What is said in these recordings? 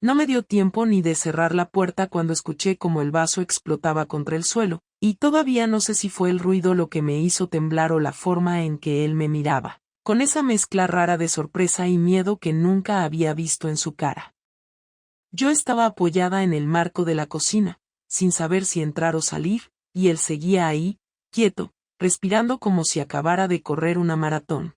No me dio tiempo ni de cerrar la puerta cuando escuché como el vaso explotaba contra el suelo, y todavía no sé si fue el ruido lo que me hizo temblar o la forma en que él me miraba, con esa mezcla rara de sorpresa y miedo que nunca había visto en su cara. Yo estaba apoyada en el marco de la cocina, sin saber si entrar o salir, y él seguía ahí, quieto, respirando como si acabara de correr una maratón.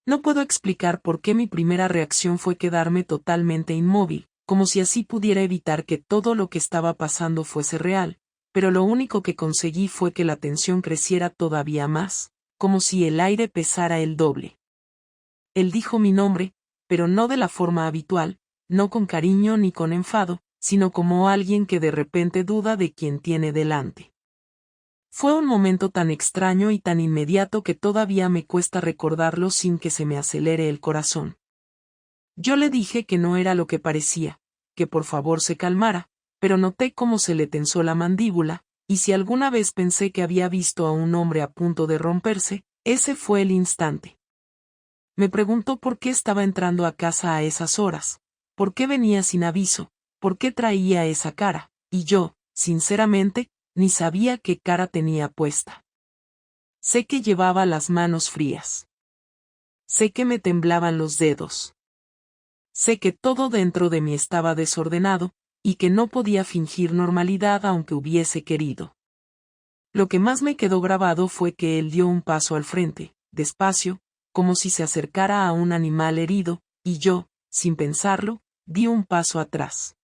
No puedo explicar por qué mi primera reacción fue quedarme totalmente inmóvil, como si así pudiera evitar que todo lo que estaba pasando fuese real, pero lo único que conseguí fue que la tensión creciera todavía más, como si el aire pesara el doble. Él dijo mi nombre, pero no de la forma habitual, no con cariño ni con enfado, sino como alguien que de repente duda de quien tiene delante. Fue un momento tan extraño y tan inmediato que todavía me cuesta recordarlo sin que se me acelere el corazón. Yo le dije que no era lo que parecía, que por favor se calmara, pero noté cómo se le tensó la mandíbula, y si alguna vez pensé que había visto a un hombre a punto de romperse, ese fue el instante. Me preguntó por qué estaba entrando a casa a esas horas, por qué venía sin aviso, por qué traía esa cara, y yo, sinceramente, ni sabía qué cara tenía puesta. Sé que llevaba las manos frías. Sé que me temblaban los dedos. Sé que todo dentro de mí estaba desordenado, y que no podía fingir normalidad aunque hubiese querido. Lo que más me quedó grabado fue que él dio un paso al frente, despacio, como si se acercara a un animal herido, y yo, sin pensarlo, di un paso atrás.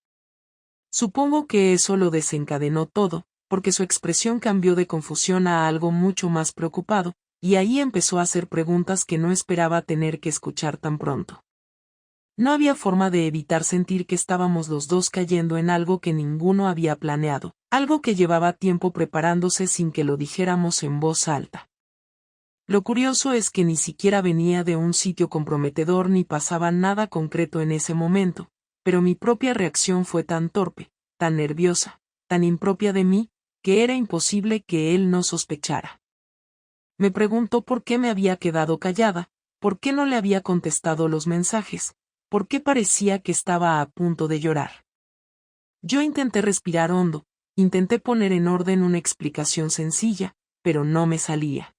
Supongo que eso lo desencadenó todo, porque su expresión cambió de confusión a algo mucho más preocupado, y ahí empezó a hacer preguntas que no esperaba tener que escuchar tan pronto. No había forma de evitar sentir que estábamos los dos cayendo en algo que ninguno había planeado, algo que llevaba tiempo preparándose sin que lo dijéramos en voz alta. Lo curioso es que ni siquiera venía de un sitio comprometedor ni pasaba nada concreto en ese momento, pero mi propia reacción fue tan torpe, tan nerviosa, tan impropia de mí, que era imposible que él no sospechara. Me preguntó por qué me había quedado callada, por qué no le había contestado los mensajes, por qué parecía que estaba a punto de llorar. Yo intenté respirar hondo, intenté poner en orden una explicación sencilla, pero no me salía.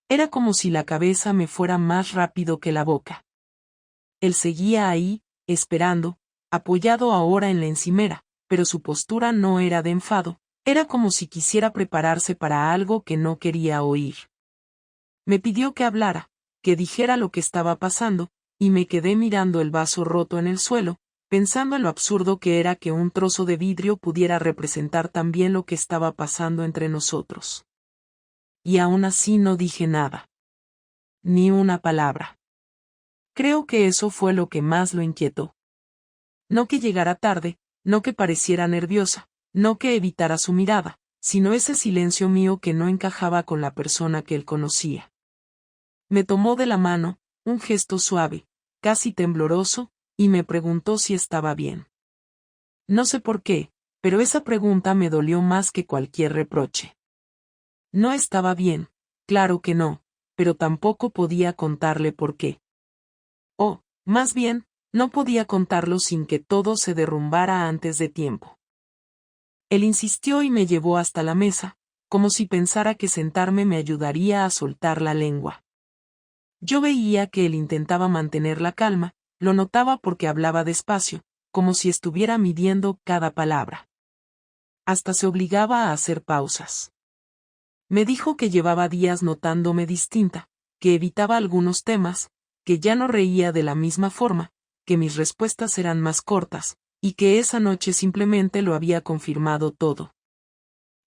Era como si la cabeza me fuera más rápido que la boca. Él seguía ahí, esperando, apoyado ahora en la encimera, pero su postura no era de enfado, era como si quisiera prepararse para algo que no quería oír. Me pidió que hablara, que dijera lo que estaba pasando, y me quedé mirando el vaso roto en el suelo, pensando en lo absurdo que era que un trozo de vidrio pudiera representar también lo que estaba pasando entre nosotros. Y aún así no dije nada. Ni una palabra. Creo que eso fue lo que más lo inquietó. No que llegara tarde, no que pareciera nerviosa, no que evitara su mirada, sino ese silencio mío que no encajaba con la persona que él conocía. Me tomó de la mano, un gesto suave, casi tembloroso, y me preguntó si estaba bien. No sé por qué, pero esa pregunta me dolió más que cualquier reproche. No estaba bien, claro que no, pero tampoco podía contarle por qué. O, más bien, no podía contarlo sin que todo se derrumbara antes de tiempo. Él insistió y me llevó hasta la mesa, como si pensara que sentarme me ayudaría a soltar la lengua. Yo veía que él intentaba mantener la calma, lo notaba porque hablaba despacio, como si estuviera midiendo cada palabra. Hasta se obligaba a hacer pausas. Me dijo que llevaba días notándome distinta, que evitaba algunos temas, que ya no reía de la misma forma, que mis respuestas eran más cortas, y que esa noche simplemente lo había confirmado todo.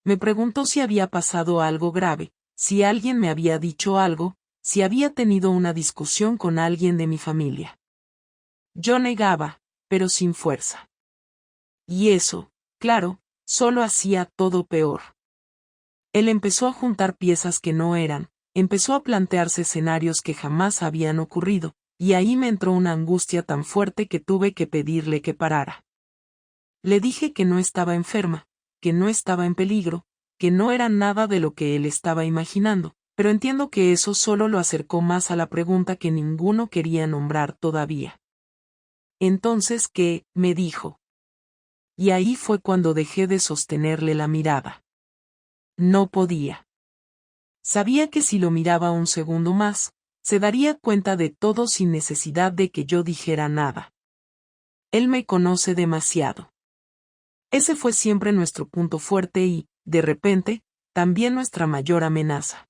Me preguntó si había pasado algo grave, si alguien me había dicho algo, si había tenido una discusión con alguien de mi familia. Yo negaba, pero sin fuerza. Y eso, claro, solo hacía todo peor. Él empezó a juntar piezas que no eran, empezó a plantearse escenarios que jamás habían ocurrido, y ahí me entró una angustia tan fuerte que tuve que pedirle que parara. Le dije que no estaba enferma, que no estaba en peligro, que no era nada de lo que él estaba imaginando, pero entiendo que eso solo lo acercó más a la pregunta que ninguno quería nombrar todavía. Entonces, ¿qué?, me dijo. Y ahí fue cuando dejé de sostenerle la mirada. No podía. Sabía que si lo miraba un segundo más, se daría cuenta de todo sin necesidad de que yo dijera nada. Él me conoce demasiado. Ese fue siempre nuestro punto fuerte y, de repente, también nuestra mayor amenaza.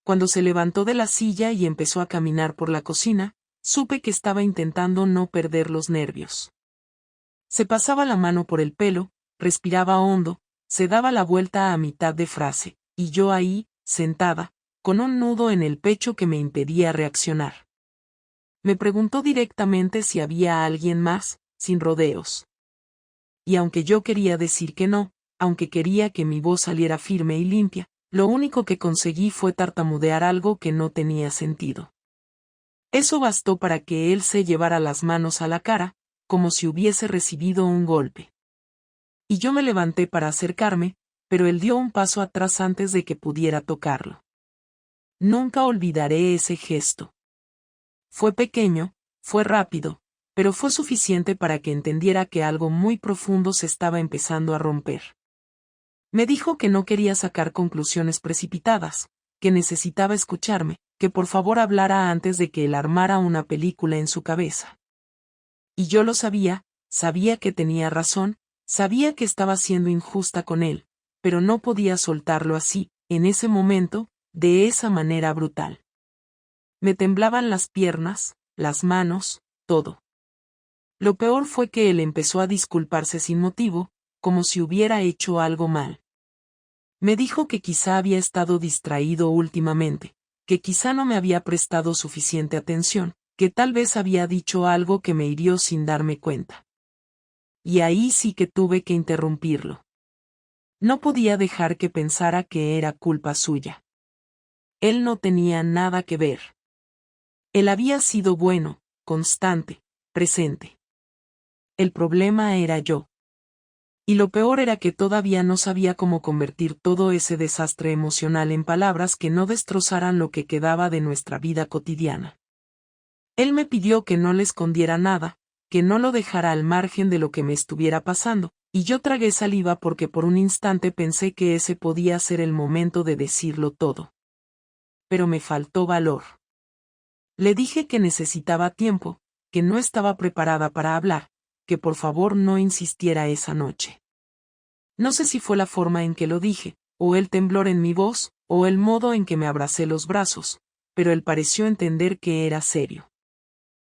Cuando se levantó de la silla y empezó a caminar por la cocina, supe que estaba intentando no perder los nervios. Se pasaba la mano por el pelo, respiraba hondo, se daba la vuelta a mitad de frase, y yo ahí, sentada, con un nudo en el pecho que me impedía reaccionar. Me preguntó directamente si había alguien más, sin rodeos. Y aunque yo quería decir que no, aunque quería que mi voz saliera firme y limpia, lo único que conseguí fue tartamudear algo que no tenía sentido. Eso bastó para que él se llevara las manos a la cara, como si hubiese recibido un golpe. Y yo me levanté para acercarme, pero él dio un paso atrás antes de que pudiera tocarlo. Nunca olvidaré ese gesto. Fue pequeño, fue rápido, pero fue suficiente para que entendiera que algo muy profundo se estaba empezando a romper. Me dijo que no quería sacar conclusiones precipitadas, que necesitaba escucharme, que por favor hablara antes de que él armara una película en su cabeza. Y yo lo sabía, sabía que tenía razón, sabía que estaba siendo injusta con él, pero no podía soltarlo así, en ese momento, de esa manera brutal. Me temblaban las piernas, las manos, todo. Lo peor fue que él empezó a disculparse sin motivo, como si hubiera hecho algo mal. Me dijo que quizá había estado distraído últimamente, que quizá no me había prestado suficiente atención, que tal vez había dicho algo que me hirió sin darme cuenta. Y ahí sí que tuve que interrumpirlo. No podía dejar que pensara que era culpa suya. Él no tenía nada que ver. Él había sido bueno, constante, presente. El problema era yo. Y lo peor era que todavía no sabía cómo convertir todo ese desastre emocional en palabras que no destrozaran lo que quedaba de nuestra vida cotidiana. Él me pidió que no le escondiera nada, que no lo dejara al margen de lo que me estuviera pasando, y yo tragué saliva porque por un instante pensé que ese podía ser el momento de decirlo todo. Pero me faltó valor. Le dije que necesitaba tiempo, que no estaba preparada para hablar, que por favor no insistiera esa noche. No sé si fue la forma en que lo dije, o el temblor en mi voz, o el modo en que me abracé los brazos, pero él pareció entender que era serio.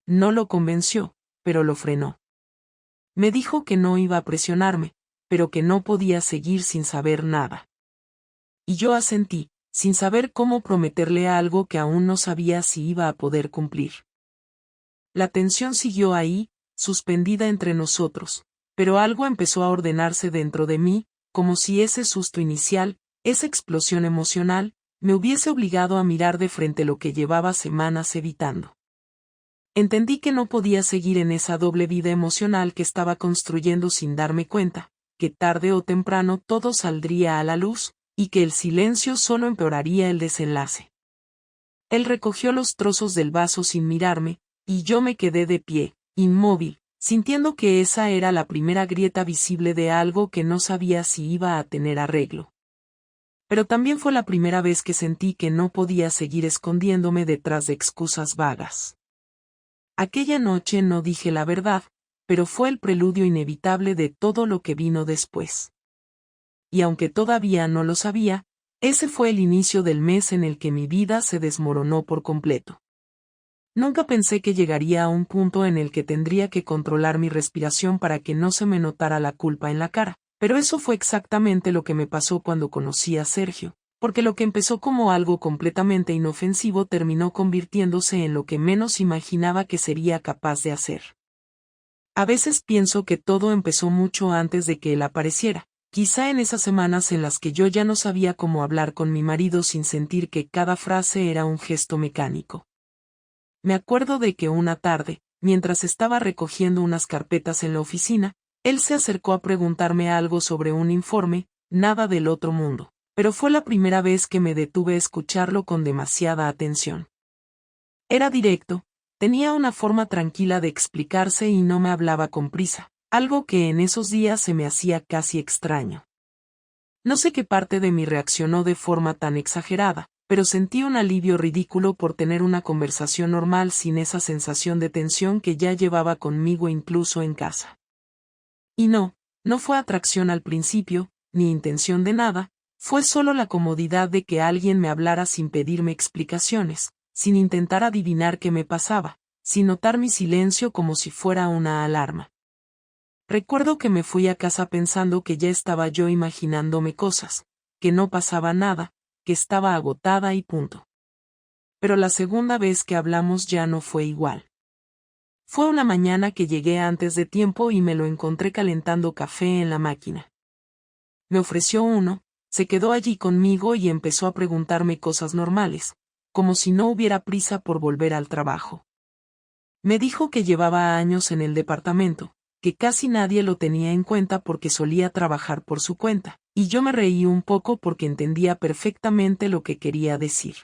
No lo convenció, pero lo frenó. Me dijo que no iba a presionarme, pero que no podía seguir sin saber nada. Y yo asentí, sin saber cómo prometerle algo que aún no sabía si iba a poder cumplir. La tensión siguió ahí, suspendida entre nosotros, pero algo empezó a ordenarse dentro de mí, como si ese susto inicial, esa explosión emocional, me hubiese obligado a mirar de frente lo que llevaba semanas evitando. Entendí que no podía seguir en esa doble vida emocional que estaba construyendo sin darme cuenta, que tarde o temprano todo saldría a la luz, y que el silencio solo empeoraría el desenlace. Él recogió los trozos del vaso sin mirarme, y yo me quedé de pie, inmóvil, sintiendo que esa era la primera grieta visible de algo que no sabía si iba a tener arreglo. Pero también fue la primera vez que sentí que no podía seguir escondiéndome detrás de excusas vagas. Aquella noche no dije la verdad, pero fue el preludio inevitable de todo lo que vino después. Y aunque todavía no lo sabía, ese fue el inicio del mes en el que mi vida se desmoronó por completo. Nunca pensé que llegaría a un punto en el que tendría que controlar mi respiración para que no se me notara la culpa en la cara, pero eso fue exactamente lo que me pasó cuando conocí a Sergio, porque lo que empezó como algo completamente inofensivo terminó convirtiéndose en lo que menos imaginaba que sería capaz de hacer. A veces pienso que todo empezó mucho antes de que él apareciera, quizá en esas semanas en las que yo ya no sabía cómo hablar con mi marido sin sentir que cada frase era un gesto mecánico. Me acuerdo de que una tarde, mientras estaba recogiendo unas carpetas en la oficina, él se acercó a preguntarme algo sobre un informe, nada del otro mundo, pero fue la primera vez que me detuve a escucharlo con demasiada atención. Era directo, Tenía una forma tranquila de explicarse y no me hablaba con prisa, algo que en esos días se me hacía casi extraño. No sé qué parte de mí reaccionó de forma tan exagerada, pero sentí un alivio ridículo por tener una conversación normal sin esa sensación de tensión que ya llevaba conmigo incluso en casa. Y no fue atracción al principio, ni intención de nada, fue solo la comodidad de que alguien me hablara sin pedirme explicaciones, sin intentar adivinar qué me pasaba, sin notar mi silencio como si fuera una alarma. Recuerdo que me fui a casa pensando que ya estaba yo imaginándome cosas, que no pasaba nada, que estaba agotada y punto. Pero la segunda vez que hablamos ya no fue igual. Fue una mañana que llegué antes de tiempo y me lo encontré calentando café en la máquina. Me ofreció uno, se quedó allí conmigo y empezó a preguntarme cosas normales, como si no hubiera prisa por volver al trabajo. Me dijo que llevaba años en el departamento, que casi nadie lo tenía en cuenta porque solía trabajar por su cuenta, y yo me reí un poco porque entendía perfectamente lo que quería decir.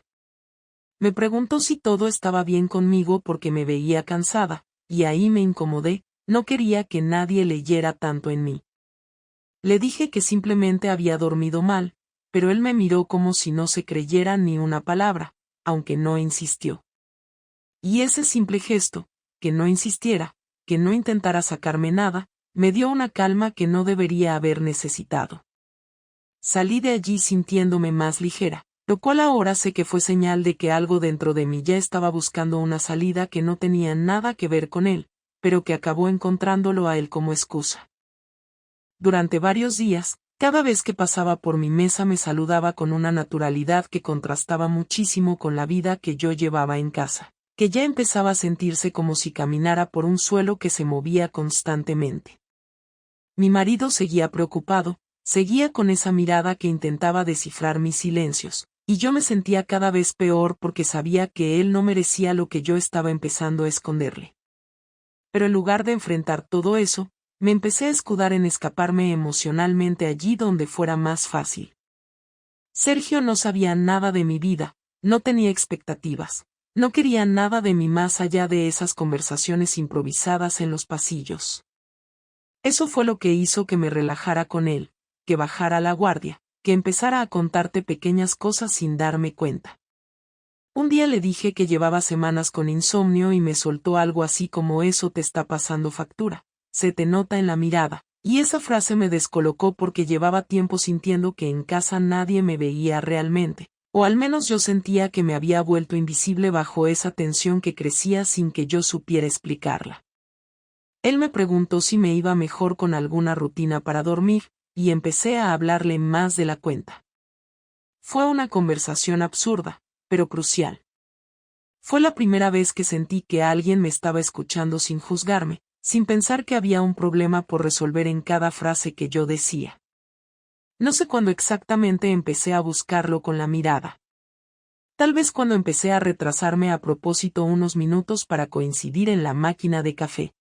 Me preguntó si todo estaba bien conmigo porque me veía cansada, y ahí me incomodé, no quería que nadie leyera tanto en mí. Le dije que simplemente había dormido mal, pero él me miró como si no se creyera ni una palabra, aunque no insistió. Y ese simple gesto, que no insistiera, que no intentara sacarme nada, me dio una calma que no debería haber necesitado. Salí de allí sintiéndome más ligera, lo cual ahora sé que fue señal de que algo dentro de mí ya estaba buscando una salida que no tenía nada que ver con él, pero que acabó encontrándolo a él como excusa. Durante varios días, cada vez que pasaba por mi mesa me saludaba con una naturalidad que contrastaba muchísimo con la vida que yo llevaba en casa, que ya empezaba a sentirse como si caminara por un suelo que se movía constantemente. Mi marido seguía preocupado, seguía con esa mirada que intentaba descifrar mis silencios, y yo me sentía cada vez peor porque sabía que él no merecía lo que yo estaba empezando a esconderle. Pero en lugar de enfrentar todo eso, me empecé a escudar en escaparme emocionalmente allí donde fuera más fácil. Sergio no sabía nada de mi vida, no tenía expectativas, no quería nada de mí más allá de esas conversaciones improvisadas en los pasillos. Eso fue lo que hizo que me relajara con él, que bajara la guardia, que empezara a contarte pequeñas cosas sin darme cuenta. Un día le dije que llevaba semanas con insomnio y me soltó algo así como eso te está pasando factura, se te nota en la mirada, y esa frase me descolocó porque llevaba tiempo sintiendo que en casa nadie me veía realmente, o al menos yo sentía que me había vuelto invisible bajo esa tensión que crecía sin que yo supiera explicarla. Él me preguntó si me iba mejor con alguna rutina para dormir, y empecé a hablarle más de la cuenta. Fue una conversación absurda, pero crucial. Fue la primera vez que sentí que alguien me estaba escuchando sin juzgarme, sin pensar que había un problema por resolver en cada frase que yo decía. No sé cuándo exactamente empecé a buscarlo con la mirada. Tal vez cuando empecé a retrasarme a propósito unos minutos para coincidir en la máquina de café.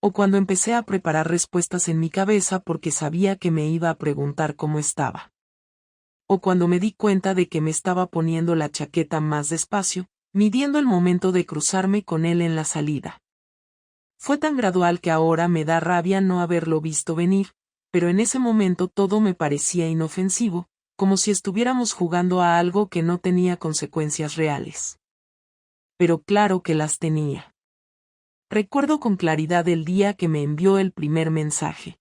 O cuando empecé a preparar respuestas en mi cabeza porque sabía que me iba a preguntar cómo estaba. O cuando me di cuenta de que me estaba poniendo la chaqueta más despacio, midiendo el momento de cruzarme con él en la salida. Fue tan gradual que ahora me da rabia no haberlo visto venir, pero en ese momento todo me parecía inofensivo, como si estuviéramos jugando a algo que no tenía consecuencias reales. Pero claro que las tenía. Recuerdo con claridad el día que me envió el primer mensaje.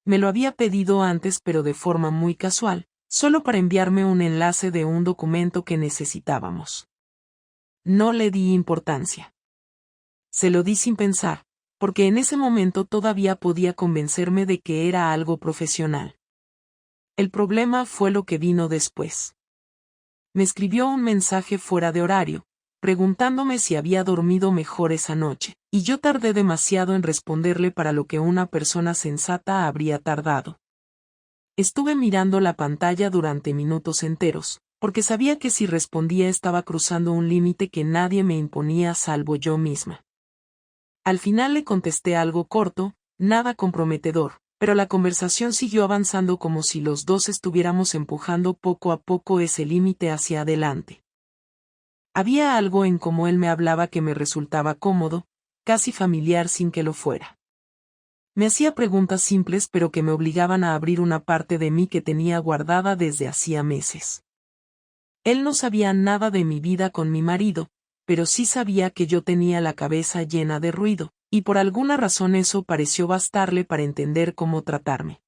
Me lo había pedido antes pero de forma muy casual, solo para enviarme un enlace de un documento que necesitábamos. No le di importancia. Se lo di sin pensar, porque en ese momento todavía podía convencerme de que era algo profesional. El problema fue lo que vino después. Me escribió un mensaje fuera de horario, preguntándome si había dormido mejor esa noche, y yo tardé demasiado en responderle para lo que una persona sensata habría tardado. Estuve mirando la pantalla durante minutos enteros, porque sabía que si respondía estaba cruzando un límite que nadie me imponía salvo yo misma. Al final le contesté algo corto, nada comprometedor, pero la conversación siguió avanzando como si los dos estuviéramos empujando poco a poco ese límite hacia adelante. Había algo en cómo él me hablaba que me resultaba cómodo, casi familiar sin que lo fuera. Me hacía preguntas simples pero que me obligaban a abrir una parte de mí que tenía guardada desde hacía meses. Él no sabía nada de mi vida con mi marido, pero sí sabía que yo tenía la cabeza llena de ruido, y por alguna razón eso pareció bastarle para entender cómo tratarme.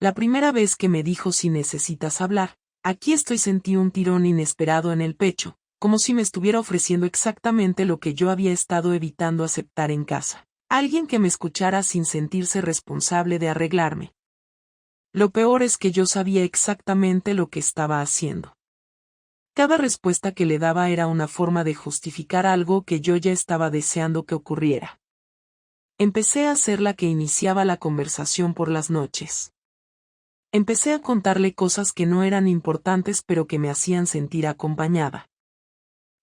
La primera vez que me dijo si necesitas hablar, aquí estoy, sentí un tirón inesperado en el pecho, como si me estuviera ofreciendo exactamente lo que yo había estado evitando aceptar en casa. Alguien que me escuchara sin sentirse responsable de arreglarme. Lo peor es que yo sabía exactamente lo que estaba haciendo. Cada respuesta que le daba era una forma de justificar algo que yo ya estaba deseando que ocurriera. Empecé a ser la que iniciaba la conversación por las noches. Empecé a contarle cosas que no eran importantes pero que me hacían sentir acompañada.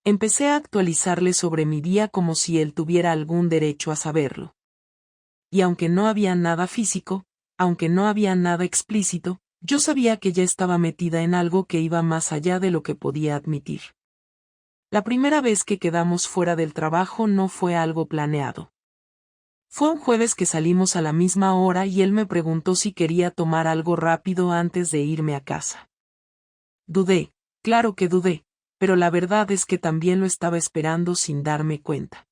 Empecé a actualizarle sobre mi día como si él tuviera algún derecho a saberlo. Y aunque no había nada físico, aunque no había nada explícito, yo sabía que ya estaba metida en algo que iba más allá de lo que podía admitir. La primera vez que quedamos fuera del trabajo no fue algo planeado. Fue un jueves que salimos a la misma hora y él me preguntó si quería tomar algo rápido antes de irme a casa. Dudé, claro que dudé, pero la verdad es que también lo estaba esperando sin darme cuenta.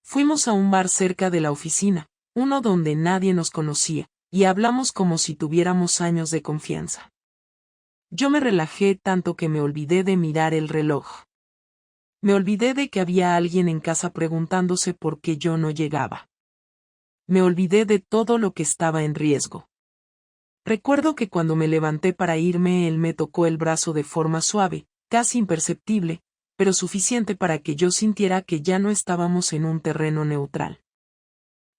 Fuimos a un bar cerca de la oficina, uno donde nadie nos conocía, y hablamos como si tuviéramos años de confianza. Yo me relajé tanto que me olvidé de mirar el reloj. Me olvidé de que había alguien en casa preguntándose por qué yo no llegaba. Me olvidé de todo lo que estaba en riesgo. Recuerdo que cuando me levanté para irme él me tocó el brazo de forma suave, casi imperceptible, pero suficiente para que yo sintiera que ya no estábamos en un terreno neutral.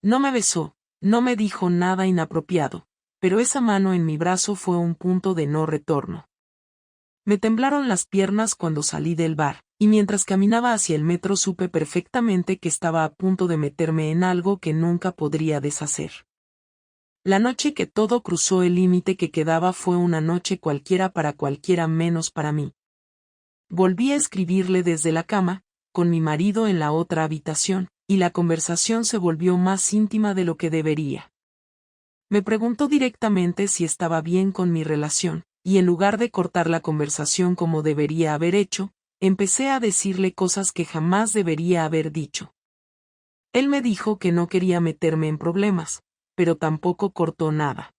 No me besó, no me dijo nada inapropiado, pero esa mano en mi brazo fue un punto de no retorno. Me temblaron las piernas cuando salí del bar, y mientras caminaba hacia el metro supe perfectamente que estaba a punto de meterme en algo que nunca podría deshacer. La noche que todo cruzó el límite que quedaba fue una noche cualquiera para cualquiera menos para mí. Volví a escribirle desde la cama, con mi marido en la otra habitación, y la conversación se volvió más íntima de lo que debería. Me preguntó directamente si estaba bien con mi relación, y en lugar de cortar la conversación como debería haber hecho, empecé a decirle cosas que jamás debería haber dicho. Él me dijo que no quería meterme en problemas, pero tampoco cortó nada.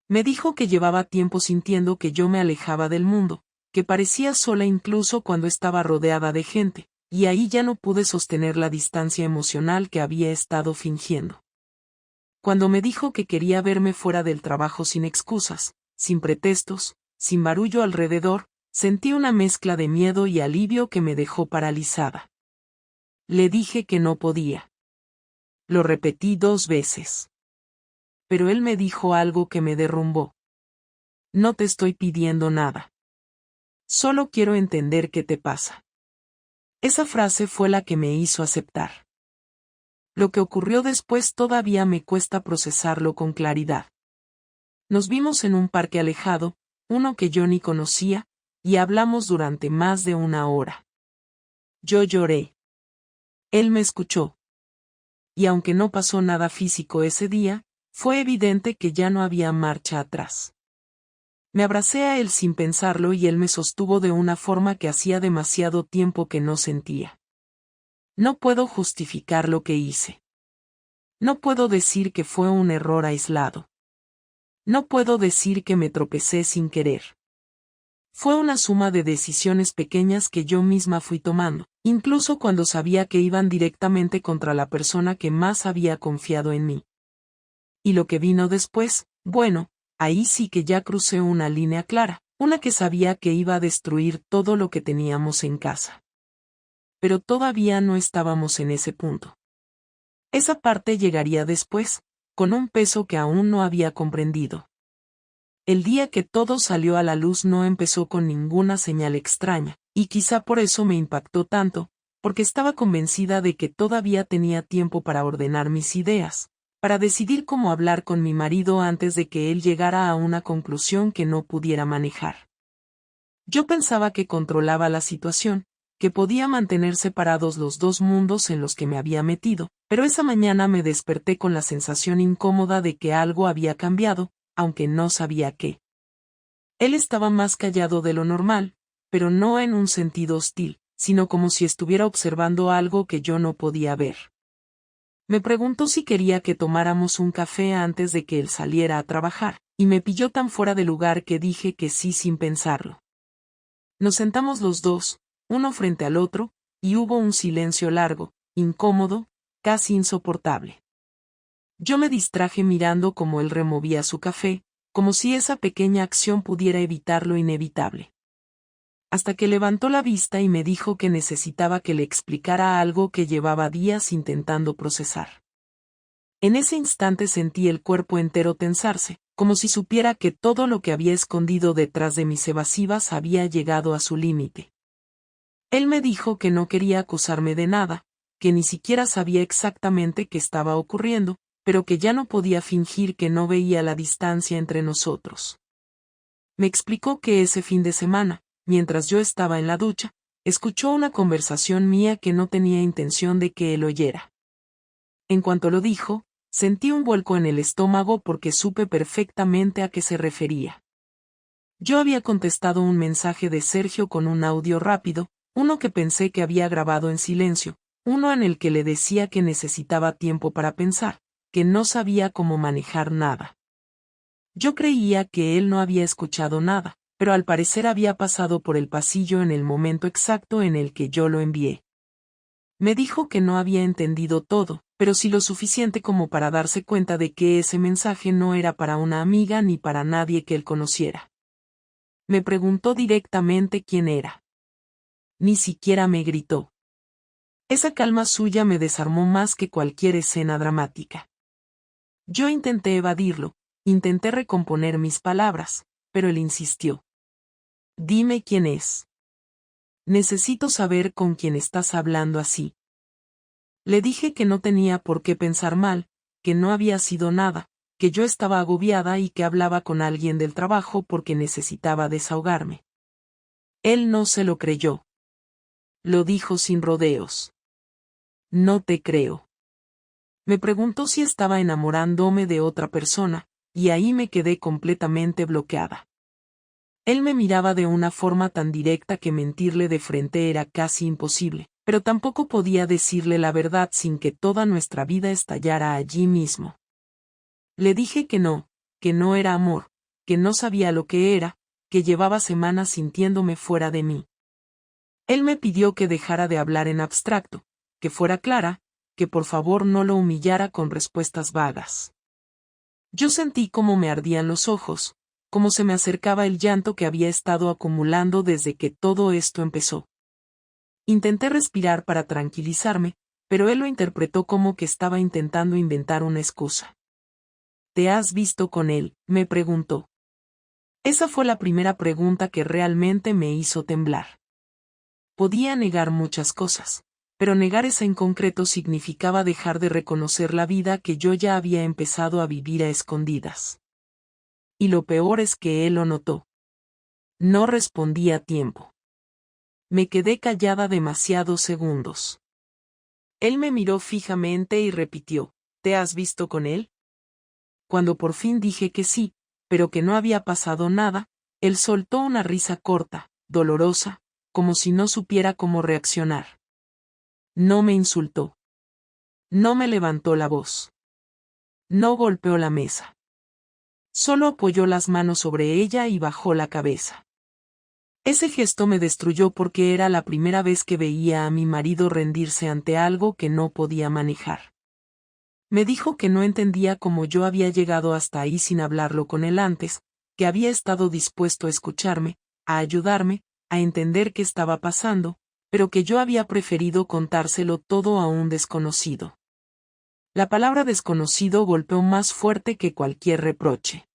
Me dijo que llevaba tiempo sintiendo que yo me alejaba del mundo, que parecía sola incluso cuando estaba rodeada de gente, y ahí ya no pude sostener la distancia emocional que había estado fingiendo. Cuando me dijo que quería verme fuera del trabajo sin excusas, sin pretextos, sin barullo alrededor, sentí una mezcla de miedo y alivio que me dejó paralizada. Le dije que no podía. Lo repetí 2 veces. Pero él me dijo algo que me derrumbó. No te estoy pidiendo nada. Solo quiero entender qué te pasa. Esa frase fue la que me hizo aceptar. Lo que ocurrió después todavía me cuesta procesarlo con claridad. Nos vimos en un parque alejado, uno que yo ni conocía, y hablamos durante más de 1 hora. Yo lloré. Él me escuchó. Y aunque no pasó nada físico ese día, fue evidente que ya no había marcha atrás. Me abracé a él sin pensarlo y él me sostuvo de una forma que hacía demasiado tiempo que no sentía. No puedo justificar lo que hice. No puedo decir que fue un error aislado. No puedo decir que me tropecé sin querer. Fue una suma de decisiones pequeñas que yo misma fui tomando, incluso cuando sabía que iban directamente contra la persona que más había confiado en mí. Y lo que vino después, bueno, ahí sí que ya crucé una línea clara, una que sabía que iba a destruir todo lo que teníamos en casa. Pero todavía no estábamos en ese punto. Esa parte llegaría después, con un peso que aún no había comprendido. El día que todo salió a la luz no empezó con ninguna señal extraña, y quizá por eso me impactó tanto, porque estaba convencida de que todavía tenía tiempo para ordenar mis ideas, para decidir cómo hablar con mi marido antes de que él llegara a una conclusión que no pudiera manejar. Yo pensaba que controlaba la situación, que podía mantener separados los dos mundos en los que me había metido, pero esa mañana me desperté con la sensación incómoda de que algo había cambiado, aunque no sabía qué. Él estaba más callado de lo normal, pero no en un sentido hostil, sino como si estuviera observando algo que yo no podía ver. Me preguntó si quería que tomáramos un café antes de que él saliera a trabajar, y me pilló tan fuera de lugar que dije que sí sin pensarlo. Nos sentamos los dos, uno frente al otro, y hubo un silencio largo, incómodo, casi insoportable. Yo me distraje mirando cómo él removía su café, como si esa pequeña acción pudiera evitar lo inevitable. Hasta que levantó la vista y me dijo que necesitaba que le explicara algo que llevaba días intentando procesar. En ese instante sentí el cuerpo entero tensarse, como si supiera que todo lo que había escondido detrás de mis evasivas había llegado a su límite. Él me dijo que no quería acusarme de nada, que ni siquiera sabía exactamente qué estaba ocurriendo, pero que ya no podía fingir que no veía la distancia entre nosotros. Me explicó que ese fin de semana, mientras yo estaba en la ducha, escuchó una conversación mía que no tenía intención de que él oyera. En cuanto lo dijo, sentí un vuelco en el estómago porque supe perfectamente a qué se refería. Yo había contestado un mensaje de Sergio con un audio rápido, uno que pensé que había grabado en silencio, uno en el que le decía que necesitaba tiempo para pensar, que no sabía cómo manejar nada. Yo creía que él no había escuchado nada, pero al parecer había pasado por el pasillo en el momento exacto en el que yo lo envié. Me dijo que no había entendido todo, pero sí lo suficiente como para darse cuenta de que ese mensaje no era para una amiga ni para nadie que él conociera. Me preguntó directamente quién era. Ni siquiera me gritó. Esa calma suya me desarmó más que cualquier escena dramática. Yo intenté evadirlo, intenté recomponer mis palabras, pero él insistió. Dime quién es. Necesito saber con quién estás hablando así. Le dije que no tenía por qué pensar mal, que no había sido nada, que yo estaba agobiada y que hablaba con alguien del trabajo porque necesitaba desahogarme. Él no se lo creyó. Lo dijo sin rodeos. No te creo. Me preguntó si estaba enamorándome de otra persona, y ahí me quedé completamente bloqueada. Él me miraba de una forma tan directa que mentirle de frente era casi imposible, pero tampoco podía decirle la verdad sin que toda nuestra vida estallara allí mismo. Le dije que no era amor, que no sabía lo que era, que llevaba semanas sintiéndome fuera de mí. Él me pidió que dejara de hablar en abstracto, que fuera clara, que por favor no lo humillara con respuestas vagas. Yo sentí cómo me ardían los ojos, cómo se me acercaba el llanto que había estado acumulando desde que todo esto empezó. Intenté respirar para tranquilizarme, pero él lo interpretó como que estaba intentando inventar una excusa. ¿Te has visto con él?, me preguntó. Esa fue la primera pregunta que realmente me hizo temblar. Podía negar muchas cosas, pero negar esa en concreto significaba dejar de reconocer la vida que yo ya había empezado a vivir a escondidas. Y lo peor es que él lo notó. No respondí a tiempo. Me quedé callada demasiados segundos. Él me miró fijamente y repitió, ¿te has visto con él? Cuando por fin dije que sí, pero que no había pasado nada, él soltó una risa corta, dolorosa, como si no supiera cómo reaccionar. No me insultó. No me levantó la voz. No golpeó la mesa. Solo apoyó las manos sobre ella y bajó la cabeza. Ese gesto me destruyó porque era la primera vez que veía a mi marido rendirse ante algo que no podía manejar. Me dijo que no entendía cómo yo había llegado hasta ahí sin hablarlo con él antes, que había estado dispuesto a escucharme, a ayudarme, a entender qué estaba pasando, pero que yo había preferido contárselo todo a un desconocido. La palabra desconocido golpeó más fuerte que cualquier reproche.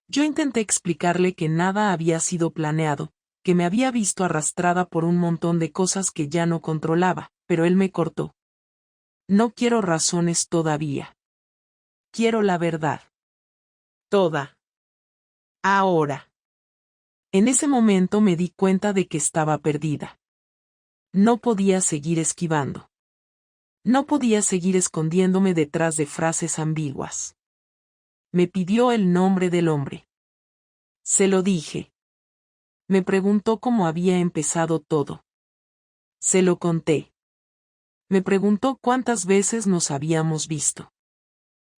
Yo intenté explicarle que nada había sido planeado, que me había visto arrastrada por un montón de cosas que ya no controlaba, pero él me cortó. No quiero razones todavía. Quiero la verdad. Toda. Ahora. En ese momento me di cuenta de que estaba perdida. No podía seguir esquivando. No podía seguir escondiéndome detrás de frases ambiguas. Me pidió el nombre del hombre. Se lo dije. Me preguntó cómo había empezado todo. Se lo conté. Me preguntó cuántas veces nos habíamos visto.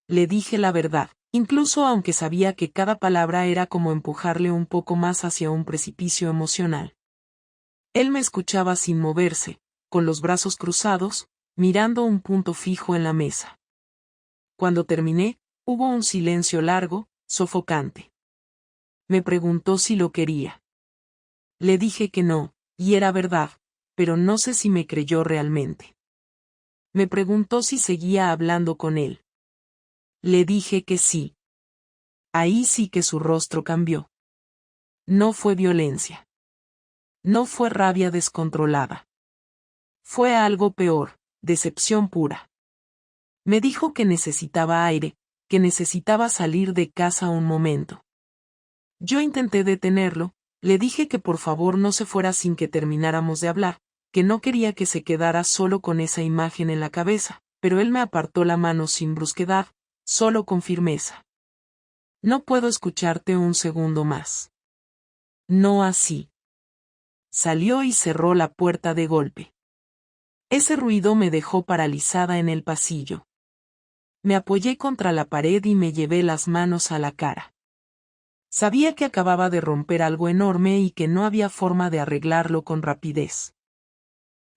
Le dije la verdad, incluso aunque sabía que cada palabra era como empujarle un poco más hacia un precipicio emocional. Él me escuchaba sin moverse, con los brazos cruzados, mirando un punto fijo en la mesa. Cuando terminé, hubo un silencio largo, sofocante. Me preguntó si lo quería. Le dije que no, y era verdad, pero no sé si me creyó realmente. Me preguntó si seguía hablando con él. Le dije que sí. Ahí sí que su rostro cambió. No fue violencia. No fue rabia descontrolada. Fue algo peor, decepción pura. Me dijo que necesitaba aire, que necesitaba salir de casa un momento. Yo intenté detenerlo, le dije que por favor no se fuera sin que termináramos de hablar, que no quería que se quedara solo con esa imagen en la cabeza, pero él me apartó la mano sin brusquedad, solo con firmeza. No puedo escucharte un segundo más. No así. Salió y cerró la puerta de golpe. Ese ruido me dejó paralizada en el pasillo. Me apoyé contra la pared y me llevé las manos a la cara. Sabía que acababa de romper algo enorme y que no había forma de arreglarlo con rapidez.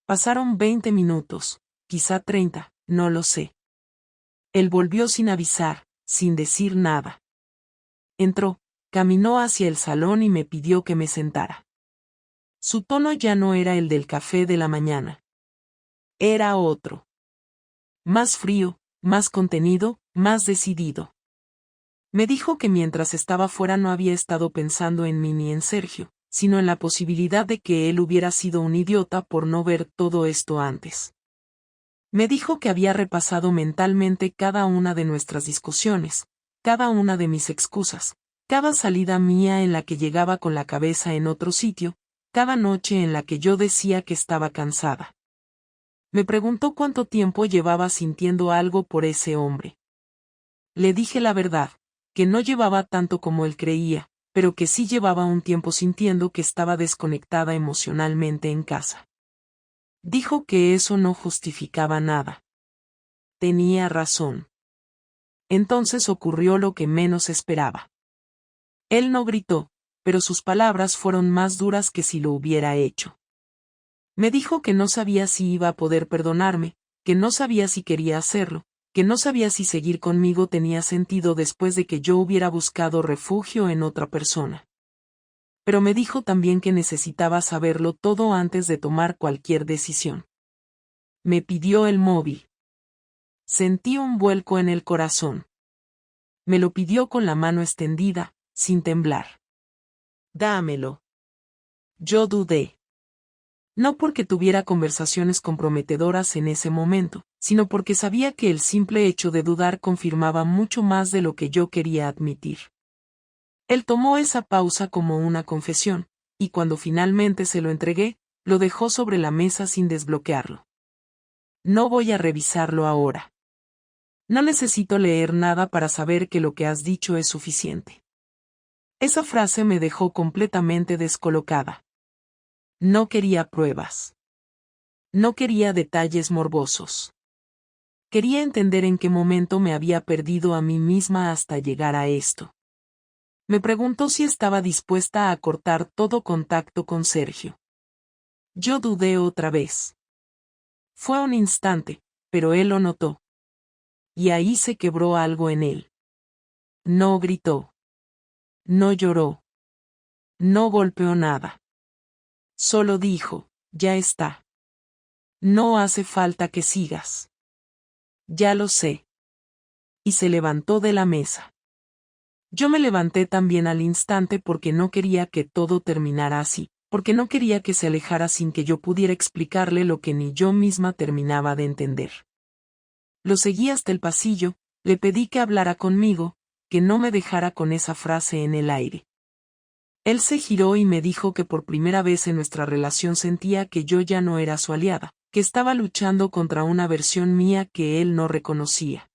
Pasaron 20 minutos, quizá 30, no lo sé. Él volvió sin avisar, sin decir nada. Entró, caminó hacia el salón y me pidió que me sentara. Su tono ya no era el del café de la mañana. Era otro. Más frío, más contenido, más decidido. Me dijo que mientras estaba fuera no había estado pensando en mí ni en Sergio, sino en la posibilidad de que él hubiera sido un idiota por no ver todo esto antes. Me dijo que había repasado mentalmente cada una de nuestras discusiones, cada una de mis excusas, cada salida mía en la que llegaba con la cabeza en otro sitio, cada noche en la que yo decía que estaba cansada. Me preguntó cuánto tiempo llevaba sintiendo algo por ese hombre. Le dije la verdad, que no llevaba tanto como él creía, pero que sí llevaba un tiempo sintiendo que estaba desconectada emocionalmente en casa. Dijo que eso no justificaba nada. Tenía razón. Entonces ocurrió lo que menos esperaba. Él no gritó, pero sus palabras fueron más duras que si lo hubiera hecho. Me dijo que no sabía si iba a poder perdonarme, que no sabía si quería hacerlo, que no sabía si seguir conmigo tenía sentido después de que yo hubiera buscado refugio en otra persona. Pero me dijo también que necesitaba saberlo todo antes de tomar cualquier decisión. Me pidió el móvil. Sentí un vuelco en el corazón. Me lo pidió con la mano extendida, sin temblar. Dámelo. Yo dudé. No porque tuviera conversaciones comprometedoras en ese momento, sino porque sabía que el simple hecho de dudar confirmaba mucho más de lo que yo quería admitir. Él tomó esa pausa como una confesión, y cuando finalmente se lo entregué, lo dejó sobre la mesa sin desbloquearlo. No voy a revisarlo ahora. No necesito leer nada para saber que lo que has dicho es suficiente. Esa frase me dejó completamente descolocada. No quería pruebas. No quería detalles morbosos. Quería entender en qué momento me había perdido a mí misma hasta llegar a esto. Me preguntó si estaba dispuesta a cortar todo contacto con Sergio. Yo dudé otra vez. Fue un instante, pero él lo notó. Y ahí se quebró algo en él. No gritó. No lloró. No golpeó nada. Solo dijo, ya está. No hace falta que sigas. Ya lo sé. Y se levantó de la mesa. Yo me levanté también al instante porque no quería que todo terminara así, porque no quería que se alejara sin que yo pudiera explicarle lo que ni yo misma terminaba de entender. Lo seguí hasta el pasillo, le pedí que hablara conmigo, que no me dejara con esa frase en el aire. Él se giró y me dijo que por primera vez en nuestra relación sentía que yo ya no era su aliada, que estaba luchando contra una versión mía que él no reconocía.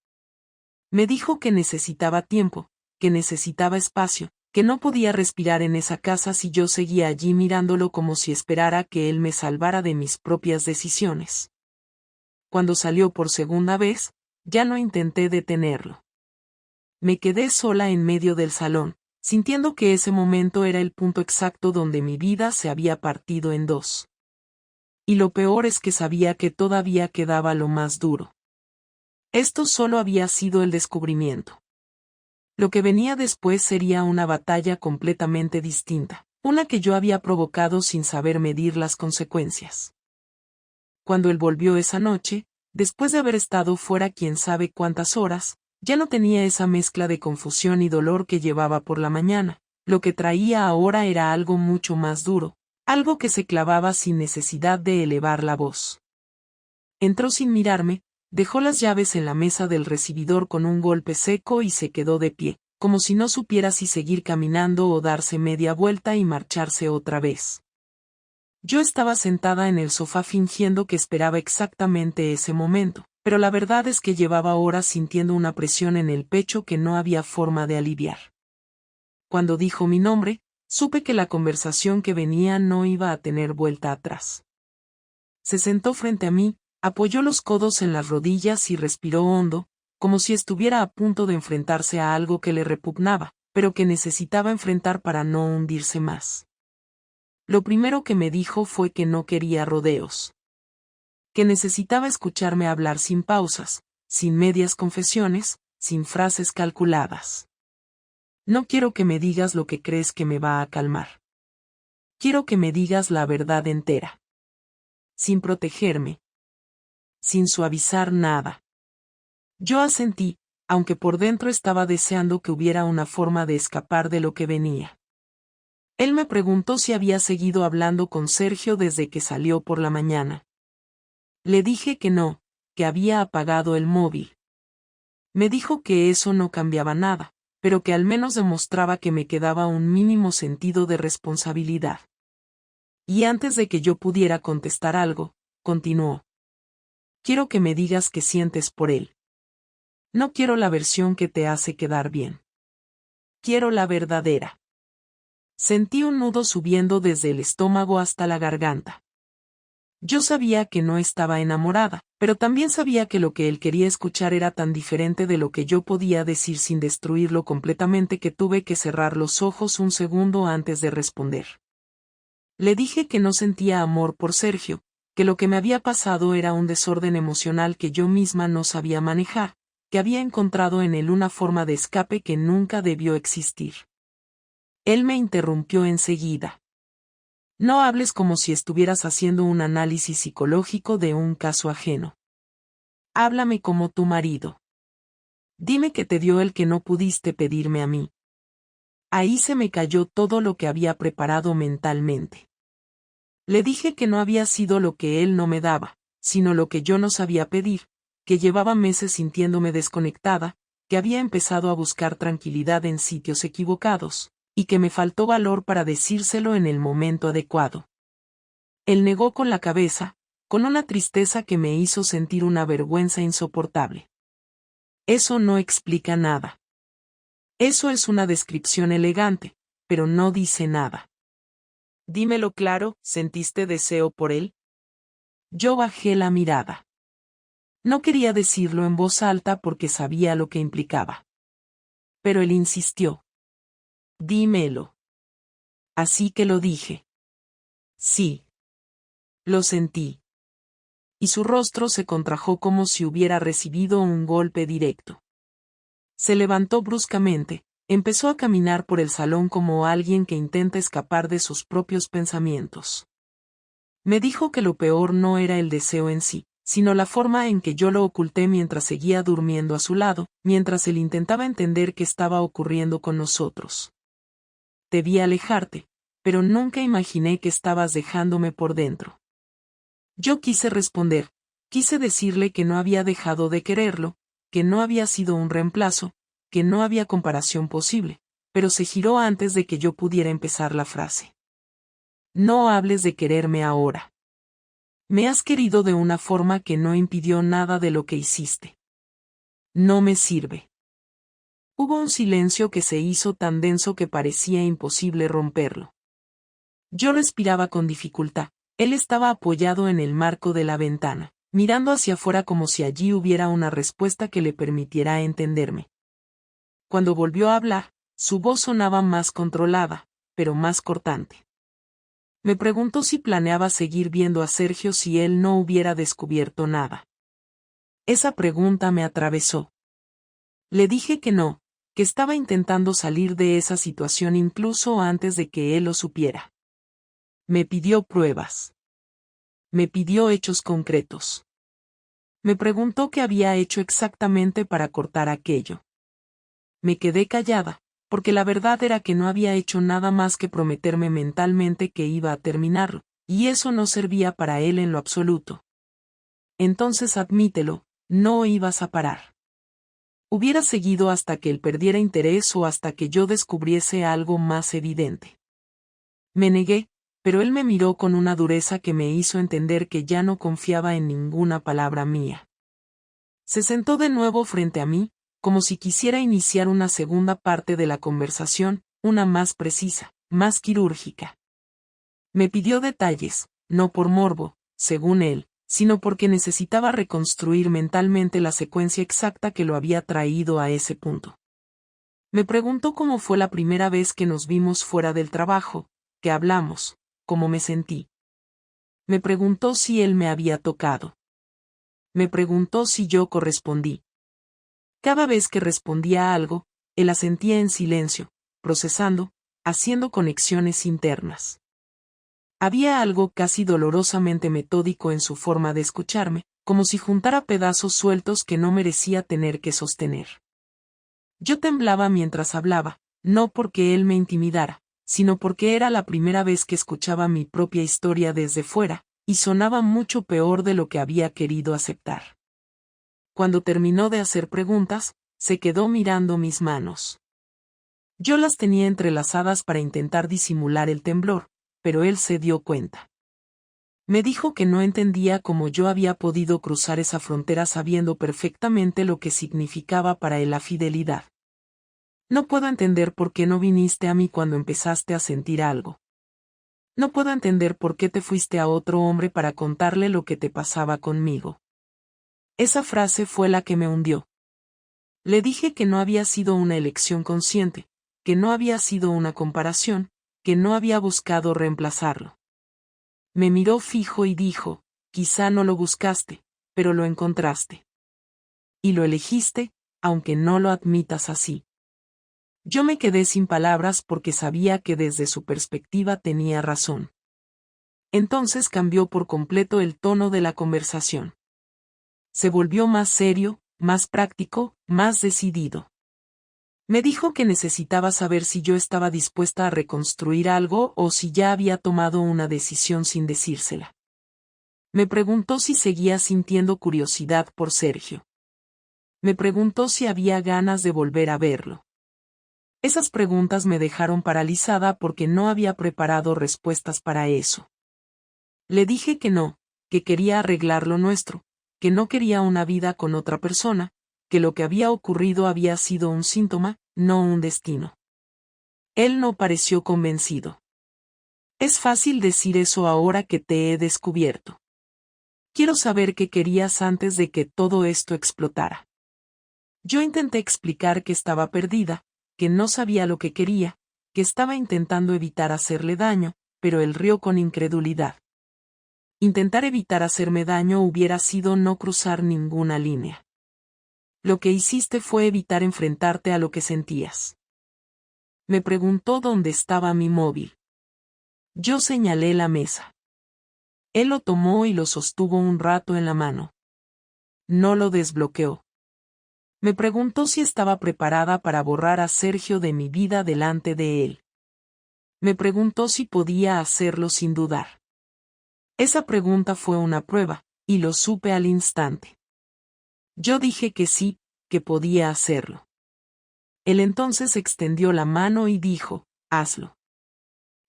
Me dijo que necesitaba tiempo, que necesitaba espacio, que no podía respirar en esa casa si yo seguía allí mirándolo como si esperara que él me salvara de mis propias decisiones. Cuando salió por segunda vez, ya no intenté detenerlo. Me quedé sola en medio del salón, sintiendo que ese momento era el punto exacto donde mi vida se había partido en dos. Y lo peor es que sabía que todavía quedaba lo más duro. Esto solo había sido el descubrimiento. Lo que venía después sería una batalla completamente distinta, una que yo había provocado sin saber medir las consecuencias. Cuando él volvió esa noche, después de haber estado fuera quién sabe cuántas horas, ya no tenía esa mezcla de confusión y dolor que llevaba por la mañana. Lo que traía ahora era algo mucho más duro, algo que se clavaba sin necesidad de elevar la voz. Entró sin mirarme, dejó las llaves en la mesa del recibidor con un golpe seco y se quedó de pie, como si no supiera si seguir caminando o darse media vuelta y marcharse otra vez. Yo estaba sentada en el sofá fingiendo que esperaba exactamente ese momento, pero la verdad es que llevaba horas sintiendo una presión en el pecho que no había forma de aliviar. Cuando dijo mi nombre, supe que la conversación que venía no iba a tener vuelta atrás. Se sentó frente a mí, apoyó los codos en las rodillas y respiró hondo, como si estuviera a punto de enfrentarse a algo que le repugnaba, pero que necesitaba enfrentar para no hundirse más. Lo primero que me dijo fue que no quería rodeos. Que necesitaba escucharme hablar sin pausas, sin medias confesiones, sin frases calculadas. No quiero que me digas lo que crees que me va a calmar. Quiero que me digas la verdad entera. Sin protegerme. Sin suavizar nada. Yo asentí, aunque por dentro estaba deseando que hubiera una forma de escapar de lo que venía. Él me preguntó si había seguido hablando con Sergio desde que salió por la mañana. Le dije que no, que había apagado el móvil. Me dijo que eso no cambiaba nada, pero que al menos demostraba que me quedaba un mínimo sentido de responsabilidad. Y antes de que yo pudiera contestar algo, continuó. Quiero que me digas qué sientes por él. No quiero la versión que te hace quedar bien. Quiero la verdadera. Sentí un nudo subiendo desde el estómago hasta la garganta. Yo sabía que no estaba enamorada, pero también sabía que lo que él quería escuchar era tan diferente de lo que yo podía decir sin destruirlo completamente que tuve que cerrar los ojos un segundo antes de responder. Le dije que no sentía amor por Sergio, que lo que me había pasado era un desorden emocional que yo misma no sabía manejar, que había encontrado en él una forma de escape que nunca debió existir. Él me interrumpió enseguida. No hables como si estuvieras haciendo un análisis psicológico de un caso ajeno. Háblame como tu marido. Dime qué te dio el que no pudiste pedirme a mí. Ahí se me cayó todo lo que había preparado mentalmente. Le dije que no había sido lo que él no me daba, sino lo que yo no sabía pedir, que llevaba meses sintiéndome desconectada, que había empezado a buscar tranquilidad en sitios equivocados, y que me faltó valor para decírselo en el momento adecuado. Él negó con la cabeza, con una tristeza que me hizo sentir una vergüenza insoportable. Eso no explica nada. Eso es una descripción elegante, pero no dice nada. Dímelo claro, ¿sentiste deseo por él? Yo bajé la mirada. No quería decirlo en voz alta porque sabía lo que implicaba. Pero él insistió. Dímelo. Así que lo dije. Sí. Lo sentí. Y su rostro se contrajo como si hubiera recibido un golpe directo. Se levantó bruscamente, empezó a caminar por el salón como alguien que intenta escapar de sus propios pensamientos. Me dijo que lo peor no era el deseo en sí, sino la forma en que yo lo oculté mientras seguía durmiendo a su lado, mientras él intentaba entender qué estaba ocurriendo con nosotros. Te vi alejarte, pero nunca imaginé que estabas dejándome por dentro. Yo quise responder, quise decirle que no había dejado de quererlo, que no había sido un reemplazo, que no había comparación posible, pero se giró antes de que yo pudiera empezar la frase. No hables de quererme ahora. Me has querido de una forma que no impidió nada de lo que hiciste. No me sirve. Hubo un silencio que se hizo tan denso que parecía imposible romperlo. Yo respiraba con dificultad. Él estaba apoyado en el marco de la ventana, mirando hacia afuera como si allí hubiera una respuesta que le permitiera entenderme. Cuando volvió a hablar, su voz sonaba más controlada, pero más cortante. Me preguntó si planeaba seguir viendo a Sergio si él no hubiera descubierto nada. Esa pregunta me atravesó. Le dije que no, que estaba intentando salir de esa situación incluso antes de que él lo supiera. Me pidió pruebas. Me pidió hechos concretos. Me preguntó qué había hecho exactamente para cortar aquello. Me quedé callada, porque la verdad era que no había hecho nada más que prometerme mentalmente que iba a terminarlo, y eso no servía para él en lo absoluto. Entonces admítelo, no ibas a parar. Hubiera seguido hasta que él perdiera interés o hasta que yo descubriese algo más evidente. Me negué, pero él me miró con una dureza que me hizo entender que ya no confiaba en ninguna palabra mía. Se sentó de nuevo frente a mí, como si quisiera iniciar una segunda parte de la conversación, una más precisa, más quirúrgica. Me pidió detalles, no por morbo, según él, sino porque necesitaba reconstruir mentalmente la secuencia exacta que lo había traído a ese punto. Me preguntó cómo fue la primera vez que nos vimos fuera del trabajo, que hablamos, cómo me sentí. Me preguntó si él me había tocado. Me preguntó si yo correspondí. Cada vez que respondía a algo, él asentía en silencio, procesando, haciendo conexiones internas. Había algo casi dolorosamente metódico en su forma de escucharme, como si juntara pedazos sueltos que no merecía tener que sostener. Yo temblaba mientras hablaba, no porque él me intimidara, sino porque era la primera vez que escuchaba mi propia historia desde fuera, y sonaba mucho peor de lo que había querido aceptar. Cuando terminó de hacer preguntas, se quedó mirando mis manos. Yo las tenía entrelazadas para intentar disimular el temblor, pero él se dio cuenta. Me dijo que no entendía cómo yo había podido cruzar esa frontera sabiendo perfectamente lo que significaba para él la fidelidad. No puedo entender por qué no viniste a mí cuando empezaste a sentir algo. No puedo entender por qué te fuiste a otro hombre para contarle lo que te pasaba conmigo. Esa frase fue la que me hundió. Le dije que no había sido una elección consciente, que no había sido una comparación, que no había buscado reemplazarlo. Me miró fijo y dijo, quizá no lo buscaste, pero lo encontraste. Y lo elegiste, aunque no lo admitas así. Yo me quedé sin palabras porque sabía que desde su perspectiva tenía razón. Entonces cambió por completo el tono de la conversación. Se volvió más serio, más práctico, más decidido. Me dijo que necesitaba saber si yo estaba dispuesta a reconstruir algo o si ya había tomado una decisión sin decírsela. Me preguntó si seguía sintiendo curiosidad por Sergio. Me preguntó si había ganas de volver a verlo. Esas preguntas me dejaron paralizada porque no había preparado respuestas para eso. Le dije que no, que quería arreglar lo nuestro, que no quería una vida con otra persona, que lo que había ocurrido había sido un síntoma, no un destino. Él no pareció convencido. Es fácil decir eso ahora que te he descubierto. Quiero saber qué querías antes de que todo esto explotara. Yo intenté explicar que estaba perdida, que no sabía lo que quería, que estaba intentando evitar hacerle daño, pero él rió con incredulidad. Intentar evitar hacerme daño hubiera sido no cruzar ninguna línea. Lo que hiciste fue evitar enfrentarte a lo que sentías. Me preguntó dónde estaba mi móvil. Yo señalé la mesa. Él lo tomó y lo sostuvo un rato en la mano. No lo desbloqueó. Me preguntó si estaba preparada para borrar a Sergio de mi vida delante de él. Me preguntó si podía hacerlo sin dudar. Esa pregunta fue una prueba, y lo supe al instante. Yo dije que sí, que podía hacerlo. Él entonces extendió la mano y dijo, hazlo.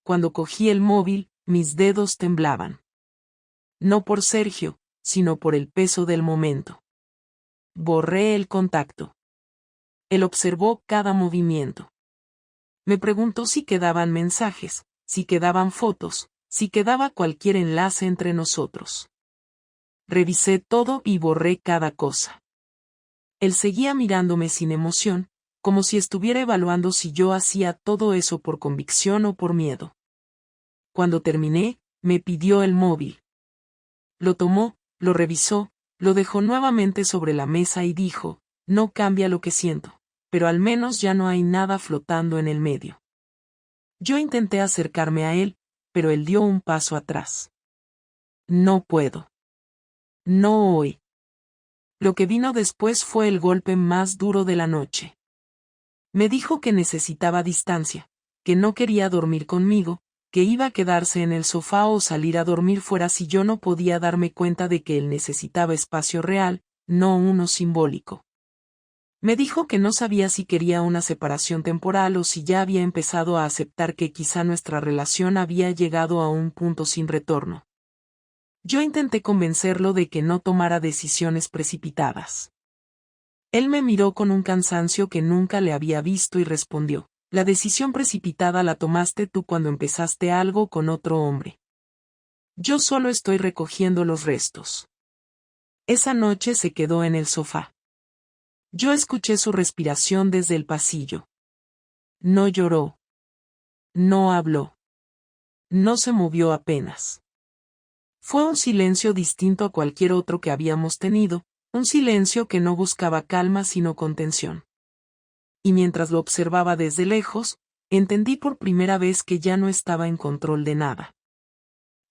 Cuando cogí el móvil, mis dedos temblaban. No por Sergio, sino por el peso del momento. Borré el contacto. Él observó cada movimiento. Me preguntó si quedaban mensajes, si quedaban fotos, si quedaba cualquier enlace entre nosotros. Revisé todo y borré cada cosa. Él seguía mirándome sin emoción, como si estuviera evaluando si yo hacía todo eso por convicción o por miedo. Cuando terminé, me pidió el móvil. Lo tomó, lo revisó, lo dejó nuevamente sobre la mesa y dijo, no cambia lo que siento, pero al menos ya no hay nada flotando en el medio. Yo intenté acercarme a él, pero él dio un paso atrás. No puedo. No hoy. Lo que vino después fue el golpe más duro de la noche. Me dijo que necesitaba distancia, que no quería dormir conmigo, que iba a quedarse en el sofá o salir a dormir fuera si yo no podía darme cuenta de que él necesitaba espacio real, no uno simbólico. Me dijo que no sabía si quería una separación temporal o si ya había empezado a aceptar que quizá nuestra relación había llegado a un punto sin retorno. Yo intenté convencerlo de que no tomara decisiones precipitadas. Él me miró con un cansancio que nunca le había visto y respondió, la decisión precipitada la tomaste tú cuando empezaste algo con otro hombre. Yo solo estoy recogiendo los restos. Esa noche se quedó en el sofá. Yo escuché su respiración desde el pasillo. No lloró. No habló. No se movió apenas. Fue un silencio distinto a cualquier otro que habíamos tenido, un silencio que no buscaba calma sino contención. Y mientras lo observaba desde lejos, entendí por primera vez que ya no estaba en control de nada.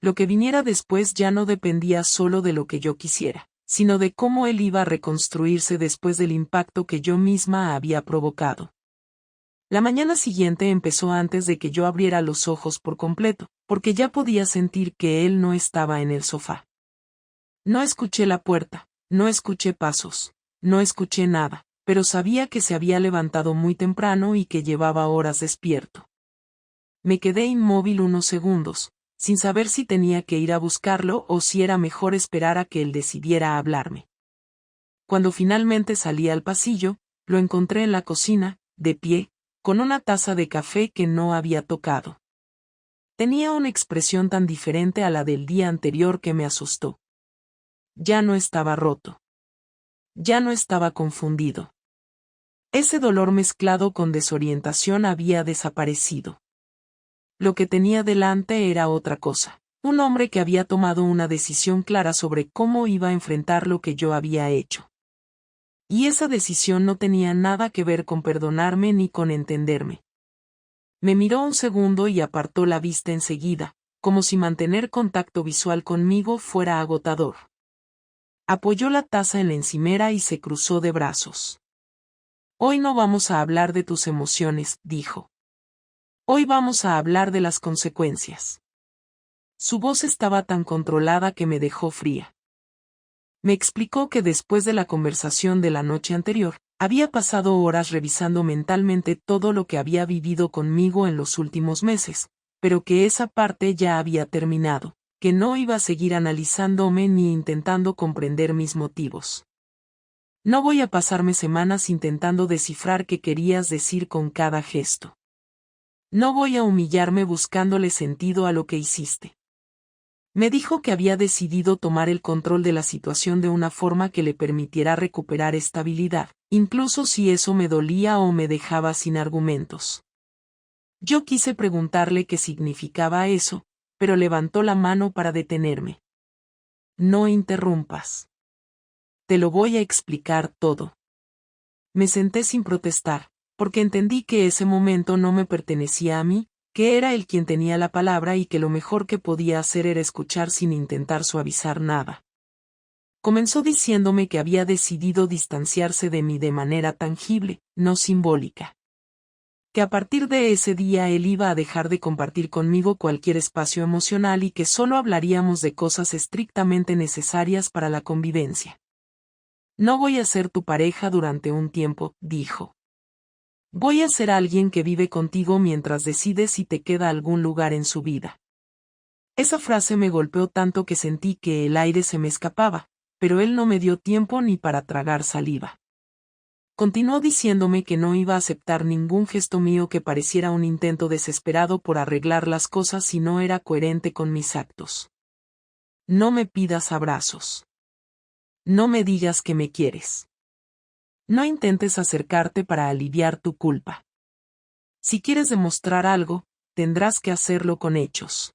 Lo que viniera después ya no dependía solo de lo que yo quisiera, sino de cómo él iba a reconstruirse después del impacto que yo misma había provocado. La mañana siguiente empezó antes de que yo abriera los ojos por completo, porque ya podía sentir que él no estaba en el sofá. No escuché la puerta, no escuché pasos, no escuché nada, pero sabía que se había levantado muy temprano y que llevaba horas despierto. Me quedé inmóvil unos segundos, sin saber si tenía que ir a buscarlo o si era mejor esperar a que él decidiera hablarme. Cuando finalmente salí al pasillo, lo encontré en la cocina, de pie, con una taza de café que no había tocado. Tenía una expresión tan diferente a la del día anterior que me asustó. Ya no estaba roto. Ya no estaba confundido. Ese dolor mezclado con desorientación había desaparecido. Lo que tenía delante era otra cosa. Un hombre que había tomado una decisión clara sobre cómo iba a enfrentar lo que yo había hecho. Y esa decisión no tenía nada que ver con perdonarme ni con entenderme. Me miró un segundo y apartó la vista enseguida, como si mantener contacto visual conmigo fuera agotador. Apoyó la taza en la encimera y se cruzó de brazos. Hoy no vamos a hablar de tus emociones, dijo. Hoy vamos a hablar de las consecuencias. Su voz estaba tan controlada que me dejó fría. Me explicó que después de la conversación de la noche anterior, había pasado horas revisando mentalmente todo lo que había vivido conmigo en los últimos meses, pero que esa parte ya había terminado, que no iba a seguir analizándome ni intentando comprender mis motivos. No voy a pasarme semanas intentando descifrar qué querías decir con cada gesto. No voy a humillarme buscándole sentido a lo que hiciste. Me dijo que había decidido tomar el control de la situación de una forma que le permitiera recuperar estabilidad, incluso si eso me dolía o me dejaba sin argumentos. Yo quise preguntarle qué significaba eso, pero levantó la mano para detenerme. No interrumpas. Te lo voy a explicar todo. Me senté sin protestar, porque entendí que ese momento no me pertenecía a mí, que era él quien tenía la palabra y que lo mejor que podía hacer era escuchar sin intentar suavizar nada. Comenzó diciéndome que había decidido distanciarse de mí de manera tangible, no simbólica. Que a partir de ese día él iba a dejar de compartir conmigo cualquier espacio emocional y que solo hablaríamos de cosas estrictamente necesarias para la convivencia. No voy a ser tu pareja durante un tiempo, dijo. Voy a ser alguien que vive contigo mientras decides si te queda algún lugar en su vida. Esa frase me golpeó tanto que sentí que el aire se me escapaba, pero él no me dio tiempo ni para tragar saliva. Continuó diciéndome que no iba a aceptar ningún gesto mío que pareciera un intento desesperado por arreglar las cosas si no era coherente con mis actos. No me pidas abrazos. No me digas que me quieres. No intentes acercarte para aliviar tu culpa. Si quieres demostrar algo, tendrás que hacerlo con hechos.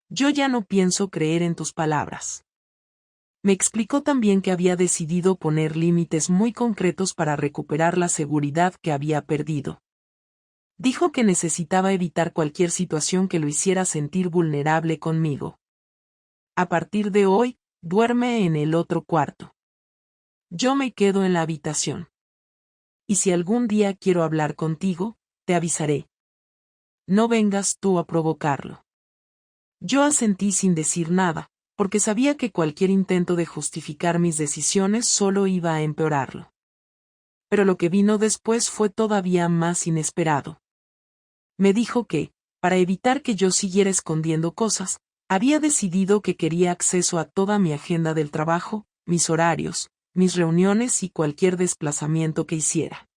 Yo ya no pienso creer en tus palabras. Me explicó también que había decidido poner límites muy concretos para recuperar la seguridad que había perdido. Dijo que necesitaba evitar cualquier situación que lo hiciera sentir vulnerable conmigo. A partir de hoy, duerme en el otro cuarto. Yo me quedo en la habitación. Y si algún día quiero hablar contigo, te avisaré. No vengas tú a provocarlo. Yo asentí sin decir nada, porque sabía que cualquier intento de justificar mis decisiones solo iba a empeorarlo. Pero lo que vino después fue todavía más inesperado. Me dijo que, para evitar que yo siguiera escondiendo cosas, había decidido que quería acceso a toda mi agenda del trabajo, mis horarios, mis reuniones y cualquier desplazamiento que hiciera.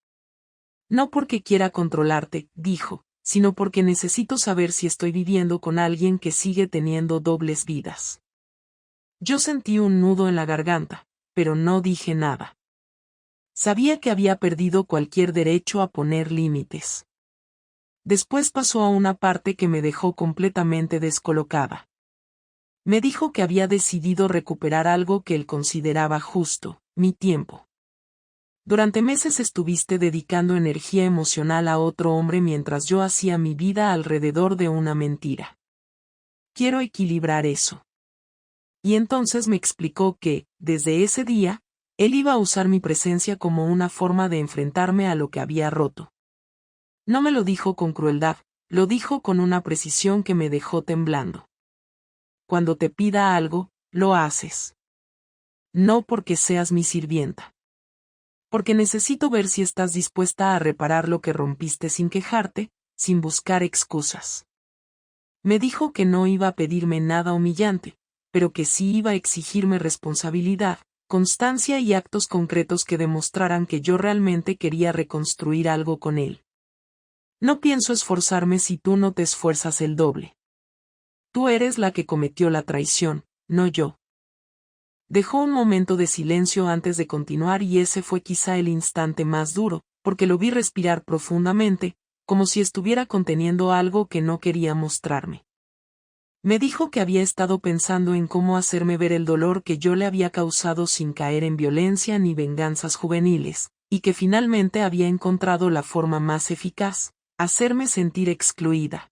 No porque quiera controlarte, dijo, sino porque necesito saber si estoy viviendo con alguien que sigue teniendo dobles vidas. Yo sentí un nudo en la garganta, pero no dije nada. Sabía que había perdido cualquier derecho a poner límites. Después pasó a una parte que me dejó completamente descolocada. Me dijo que había decidido recuperar algo que él consideraba justo, mi tiempo. Durante meses estuviste dedicando energía emocional a otro hombre mientras yo hacía mi vida alrededor de una mentira. Quiero equilibrar eso. Y entonces me explicó que, desde ese día, él iba a usar mi presencia como una forma de enfrentarme a lo que había roto. No me lo dijo con crueldad, lo dijo con una precisión que me dejó temblando. Cuando te pida algo, lo haces. No porque seas mi sirvienta. Porque necesito ver si estás dispuesta a reparar lo que rompiste sin quejarte, sin buscar excusas. Me dijo que no iba a pedirme nada humillante, pero que sí iba a exigirme responsabilidad, constancia y actos concretos que demostraran que yo realmente quería reconstruir algo con él. No pienso esforzarme si tú no te esfuerzas el doble. Tú eres la que cometió la traición, no yo. Dejó un momento de silencio antes de continuar y ese fue quizá el instante más duro, porque lo vi respirar profundamente, como si estuviera conteniendo algo que no quería mostrarme. Me dijo que había estado pensando en cómo hacerme ver el dolor que yo le había causado sin caer en violencia ni venganzas juveniles, y que finalmente había encontrado la forma más eficaz, hacerme sentir excluida.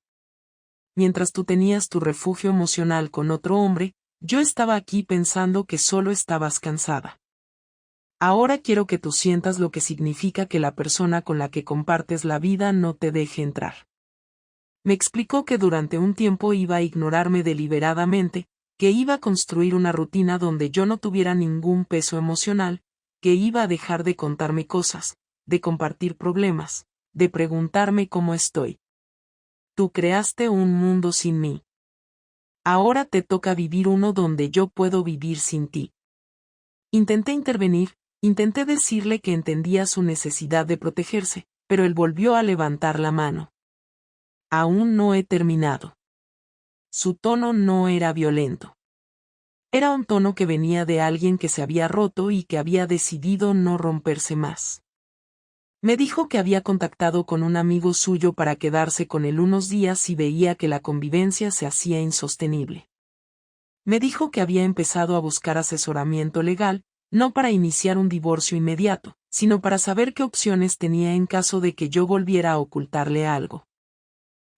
Mientras tú tenías tu refugio emocional con otro hombre, yo estaba aquí pensando que solo estabas cansada. Ahora quiero que tú sientas lo que significa que la persona con la que compartes la vida no te deje entrar. Me explicó que durante un tiempo iba a ignorarme deliberadamente, que iba a construir una rutina donde yo no tuviera ningún peso emocional, que iba a dejar de contarme cosas, de compartir problemas, de preguntarme cómo estoy. Tú creaste un mundo sin mí. Ahora te toca vivir uno donde yo puedo vivir sin ti. Intenté intervenir, intenté decirle que entendía su necesidad de protegerse, pero él volvió a levantar la mano. Aún no he terminado. Su tono no era violento. Era un tono que venía de alguien que se había roto y que había decidido no romperse más. Me dijo que había contactado con un amigo suyo para quedarse con él unos días y veía que la convivencia se hacía insostenible. Me dijo que había empezado a buscar asesoramiento legal, no para iniciar un divorcio inmediato, sino para saber qué opciones tenía en caso de que yo volviera a ocultarle algo.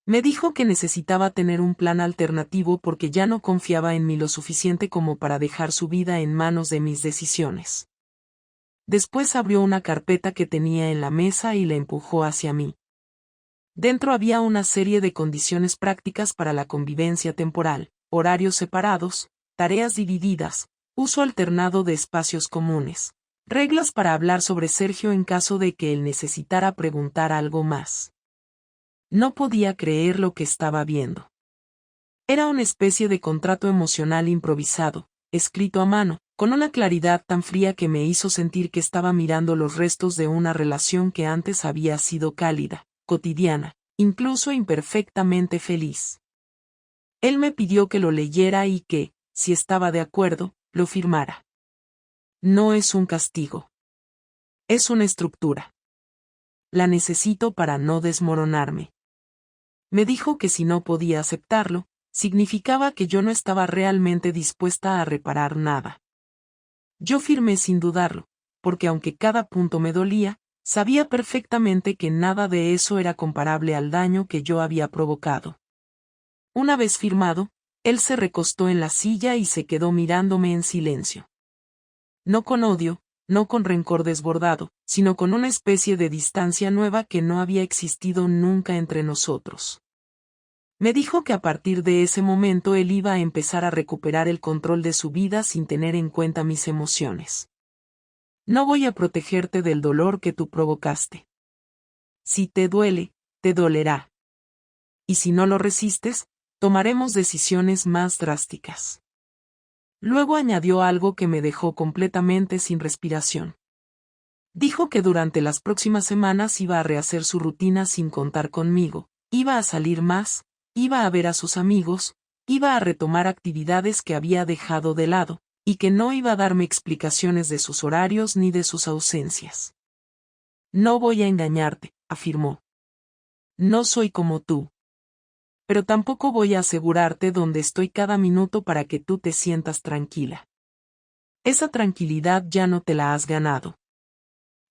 Me dijo que necesitaba tener un plan alternativo porque ya no confiaba en mí lo suficiente como para dejar su vida en manos de mis decisiones. Después abrió una carpeta que tenía en la mesa y la empujó hacia mí. Dentro había una serie de condiciones prácticas para la convivencia temporal, horarios separados, tareas divididas, uso alternado de espacios comunes, Reglas para hablar sobre Sergio en caso de que él necesitara preguntar algo más. No podía creer lo que estaba viendo. Era una especie de contrato emocional improvisado, escrito a mano, con una claridad tan fría que me hizo sentir que estaba mirando los restos de una relación que antes había sido cálida, cotidiana, incluso imperfectamente feliz. Él me pidió que lo leyera y que, si estaba de acuerdo, lo firmara. No es un castigo. Es una estructura. La necesito para no desmoronarme. Me dijo que si no podía aceptarlo, significaba que yo no estaba realmente dispuesta a reparar nada. Yo firmé sin dudarlo, porque aunque cada punto me dolía, sabía perfectamente que nada de eso era comparable al daño que yo había provocado. Una vez firmado, él se recostó en la silla y se quedó mirándome en silencio. No con odio, no con rencor desbordado, sino con una especie de distancia nueva que no había existido nunca entre nosotros. Me dijo que a partir de ese momento él iba a empezar a recuperar el control de su vida sin tener en cuenta mis emociones. No voy a protegerte del dolor que tú provocaste. Si te duele, te dolerá. Y si no lo resistes, tomaremos decisiones más drásticas. Luego añadió algo que me dejó completamente sin respiración. Dijo que durante las próximas semanas iba a rehacer su rutina sin contar conmigo, iba a salir más, iba a ver a sus amigos, iba a retomar actividades que había dejado de lado, y que no iba a darme explicaciones de sus horarios ni de sus ausencias. No voy a engañarte, afirmó. No soy como tú. Pero tampoco voy a asegurarte dónde estoy cada minuto para que tú te sientas tranquila. Esa tranquilidad ya no te la has ganado.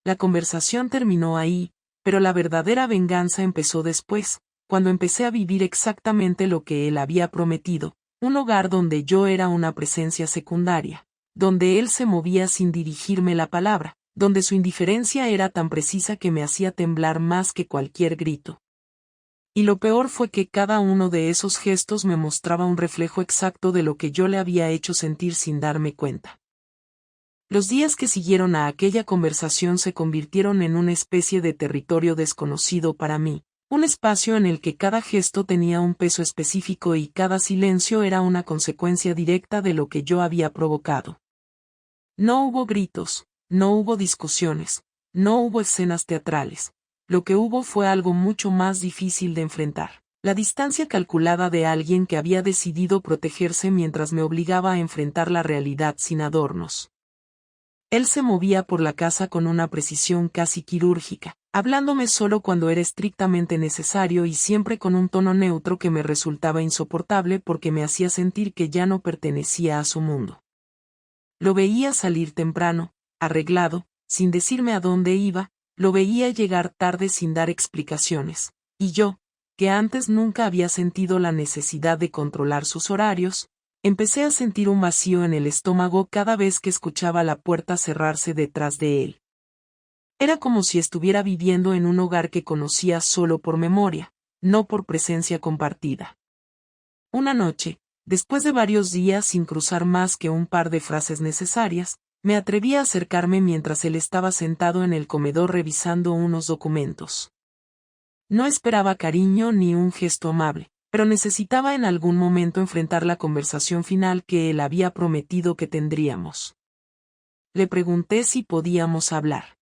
La conversación terminó ahí, pero la verdadera venganza empezó después, cuando empecé a vivir exactamente lo que él había prometido, un hogar donde yo era una presencia secundaria, donde él se movía sin dirigirme la palabra, donde su indiferencia era tan precisa que me hacía temblar más que cualquier grito. Y lo peor fue que cada uno de esos gestos me mostraba un reflejo exacto de lo que yo le había hecho sentir sin darme cuenta. Los días que siguieron a aquella conversación se convirtieron en una especie de territorio desconocido para mí, un espacio en el que cada gesto tenía un peso específico y cada silencio era una consecuencia directa de lo que yo había provocado. No hubo gritos, no hubo discusiones, no hubo escenas teatrales. Lo que hubo fue algo mucho más difícil de enfrentar. La distancia calculada de alguien que había decidido protegerse mientras me obligaba a enfrentar la realidad sin adornos. Él se movía por la casa con una precisión casi quirúrgica, hablándome solo cuando era estrictamente necesario y siempre con un tono neutro que me resultaba insoportable porque me hacía sentir que ya no pertenecía a su mundo. Lo veía salir temprano, arreglado, sin decirme a dónde iba, lo veía llegar tarde sin dar explicaciones, y yo, que antes nunca había sentido la necesidad de controlar sus horarios, empecé a sentir un vacío en el estómago cada vez que escuchaba la puerta cerrarse detrás de él. Era como si estuviera viviendo en un hogar que conocía solo por memoria, no por presencia compartida. Una noche, después de varios días sin cruzar más que un par de frases necesarias, me atreví a acercarme mientras él estaba sentado en el comedor revisando unos documentos. No esperaba cariño ni un gesto amable, pero necesitaba en algún momento enfrentar la conversación final que él había prometido que tendríamos. Le pregunté si podíamos hablar.